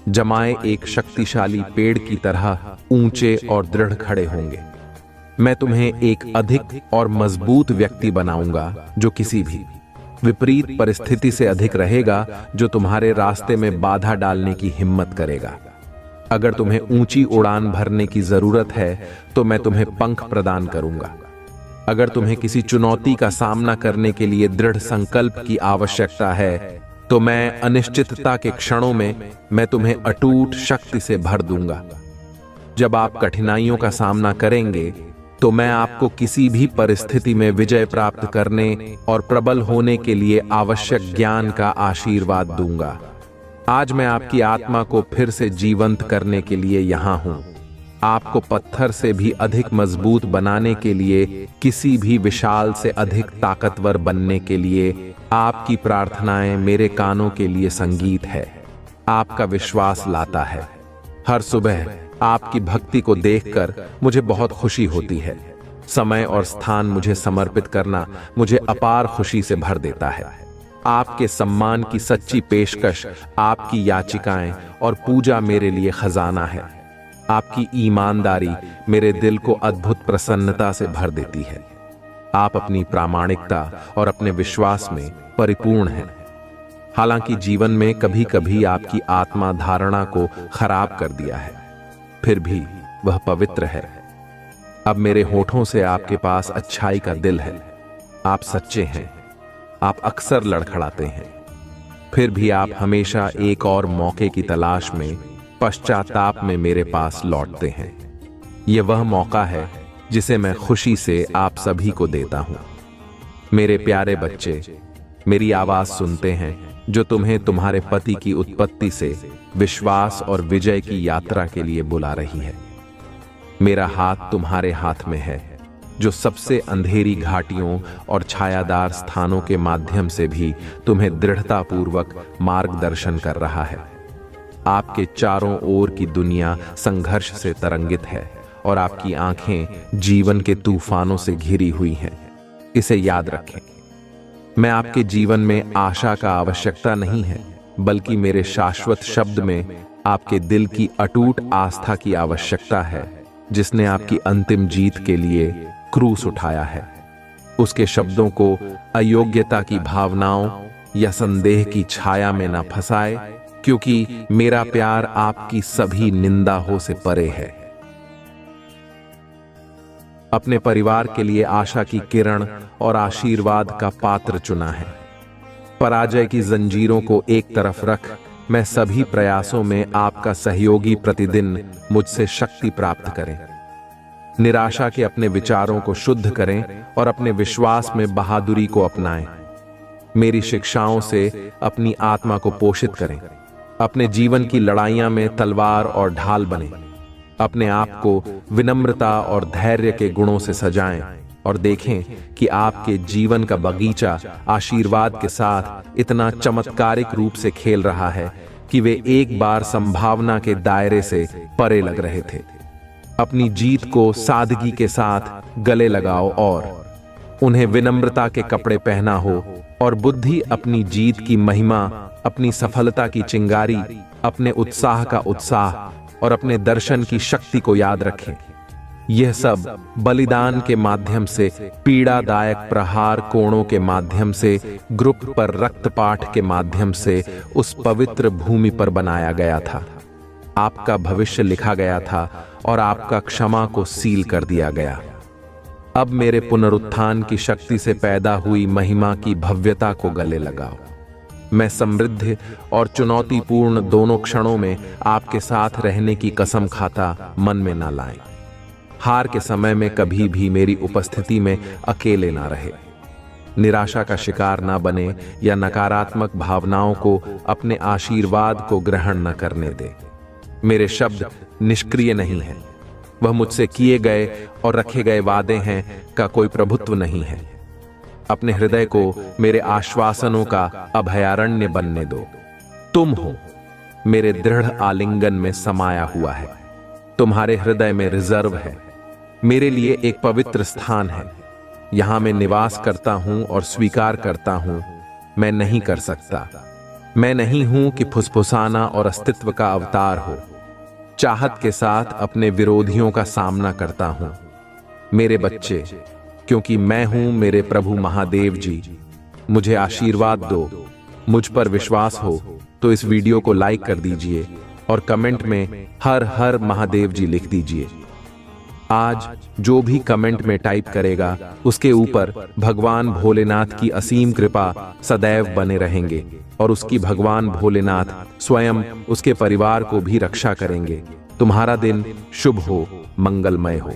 जमाए एक शक्तिशाली पेड़ की तरह ऊंचे और दृढ़ खड़े होंगे। मैं तुम्हें एक अधिक और मजबूत व्यक्ति बनाऊंगा जो किसी भी विपरीत परिस्थिति से अधिक रहेगा, जो तुम्हारे रास्ते में बाधा डालने की हिम्मत करेगा। अगर तुम्हें ऊंची उड़ान भरने की जरूरत है तो मैं तुम्हें पंख प्रदान करूंगा। अगर तुम्हें किसी चुनौती का सामना करने के लिए दृढ़ संकल्प की आवश्यकता है तो मैं अनिश्चितता के क्षणों में मैं तुम्हें अटूट शक्ति से भर दूंगा। जब आप कठिनाइयों का सामना करेंगे तो मैं आपको किसी भी परिस्थिति में विजय प्राप्त करने और प्रबल होने के लिए आवश्यक ज्ञान का आशीर्वाद दूंगा। आज मैं आपकी आत्मा को फिर से जीवंत करने के लिए यहां हूं। आपको पत्थर से भी अधिक मजबूत बनाने के लिए, किसी भी विशाल से अधिक ताकतवर बनने के लिए आपकी प्रार्थनाएं मेरे कानों के लिए संगीत है, आपका विश्वास लाता है। हर सुबह आपकी भक्ति को देखकर मुझे बहुत खुशी होती है। समय और स्थान मुझे समर्पित करना मुझे अपार खुशी से भर देता है। आपके सम्मान की सच्ची पेशकश, आपकी याचिकाएं और पूजा मेरे लिए खजाना है। आपकी ईमानदारी मेरे दिल को अद्भुत प्रसन्नता से भर देती है। आप अपनी प्रामाणिकता और अपने विश्वास में परिपूर्ण हैं। हालांकि जीवन में कभी कभी आपकी आत्मा धारणा को खराब कर दिया है, फिर भी वह पवित्र है। अब मेरे होठों से आपके पास अच्छाई का दिल है। आप सच्चे हैं। आप अक्सर लड़खड़ाते हैं, फिर भी आप हमेशा एक और मौके की तलाश में पश्चाताप में मेरे पास लौटते हैं। यह वह मौका है जिसे मैं खुशी से आप सभी को देता हूं। मेरे प्यारे बच्चे, मेरी आवाज सुनते हैं जो तुम्हें तुम्हारे पति की उत्पत्ति से विश्वास और विजय की यात्रा के लिए बुला रही है। मेरा हाथ तुम्हारे हाथ में है जो सबसे अंधेरी घाटियों और छायादार स्थानों के माध्यम से भी तुम्हें दृढ़तापूर्वक मार्गदर्शन कर रहा है। आपके चारों ओर की दुनिया संघर्ष से तरंगित है और आपकी आंखें जीवन के तूफानों से घिरी हुई हैं। इसे याद रखें, मैं आपके जीवन में आशा का आवश्यकता नहीं है, बल्कि मेरे शाश्वत शब्द में आपके दिल की अटूट आस्था की आवश्यकता है, जिसने आपकी अंतिम जीत के लिए क्रूस उठाया है। उसके शब्दों को अयोग्यता की भावनाओं या संदेह की छाया में न फंसाए, क्योंकि मेरा प्यार आपकी सभी निंदाओं से परे है। अपने परिवार के लिए आशा की किरण और आशीर्वाद का पात्र चुना है। पराजय की जंजीरों को एक तरफ रख, मैं सभी प्रयासों में आपका सहयोगी प्रतिदिन मुझसे शक्ति प्राप्त करें। निराशा के अपने विचारों को शुद्ध करें और अपने विश्वास में बहादुरी को अपनाएं। मेरी शिक्षाओं से अपनी आत्मा को पोषित करें। अपने जीवन की लड़ाइयां में तलवार और ढाल बने। अपने आप को विनम्रता और धैर्य के गुणों से सजाएं और देखें कि आपके जीवन का बगीचा आशीर्वाद के साथ इतना चमत्कारिक रूप से खेल रहा है कि वे एक बार संभावना के दायरे से परे लग रहे थे। अपनी जीत को सादगी के साथ गले लगाओ और उन्हें विनम्रता के कपड़े पहना हो, और बुद्धि अपनी जीत की महिमा, अपनी सफलता की चिंगारी, अपने उत्साह का उत्साह और अपने दर्शन की शक्ति को याद रखें। यह सब बलिदान के माध्यम से, पीड़ादायक प्रहार कोणों के माध्यम से, ग्रुप पर रक्तपात के माध्यम से उस पवित्र भूमि पर बनाया गया था। आपका भविष्य लिखा गया था और आपका क्षमा को सील कर दिया गया। अब मेरे पुनरुत्थान की शक्ति से पैदा हुई महिमा की भव्यता को गले लगाओ। मैं समृद्ध और चुनौतीपूर्ण दोनों क्षणों में आपके साथ रहने की कसम खाता मन में ना लाएं। हार के समय में कभी भी मेरी उपस्थिति में अकेले ना रहे। निराशा का शिकार ना बने या नकारात्मक भावनाओं को अपने आशीर्वाद को ग्रहण न करने दे। मेरे शब्द निष्क्रिय नहीं हैं, वह मुझसे किए गए और रखे गए वादे हैं का कोई प्रभुत्व नहीं है। अपने हृदय को मेरे आश्वासनों का अभयारण्य बनने दो। तुम हो मेरे दृढ़ आलिंगन में समाया हुआ है। तुम्हारे हृदय में रिजर्व है, मेरे लिए एक पवित्र स्थान है। यहां मैं निवास करता हूं और स्वीकार करता हूं, मैं नहीं कर सकता। मैं नहीं हूं कि फुसफुसाना और अस्तित्व का अवतार हो। चाहत के साथ अपने विरोधियों का सामना करता हूं। मेरे बच्चे, क्योंकि मैं हूं मेरे प्रभु महादेव जी, मुझे आशीर्वाद दो। मुझ पर विश्वास हो तो इस वीडियो को लाइक कर दीजिए और कमेंट में हर हर महादेव जी लिख दीजिए। आज जो भी कमेंट में टाइप करेगा उसके ऊपर भगवान भोलेनाथ की असीम कृपा सदैव बने रहेंगे और उसकी भगवान भोलेनाथ स्वयं उसके परिवार को भी रक्षा करेंगे। तुम्हारा दिन शुभ हो, मंगलमय हो।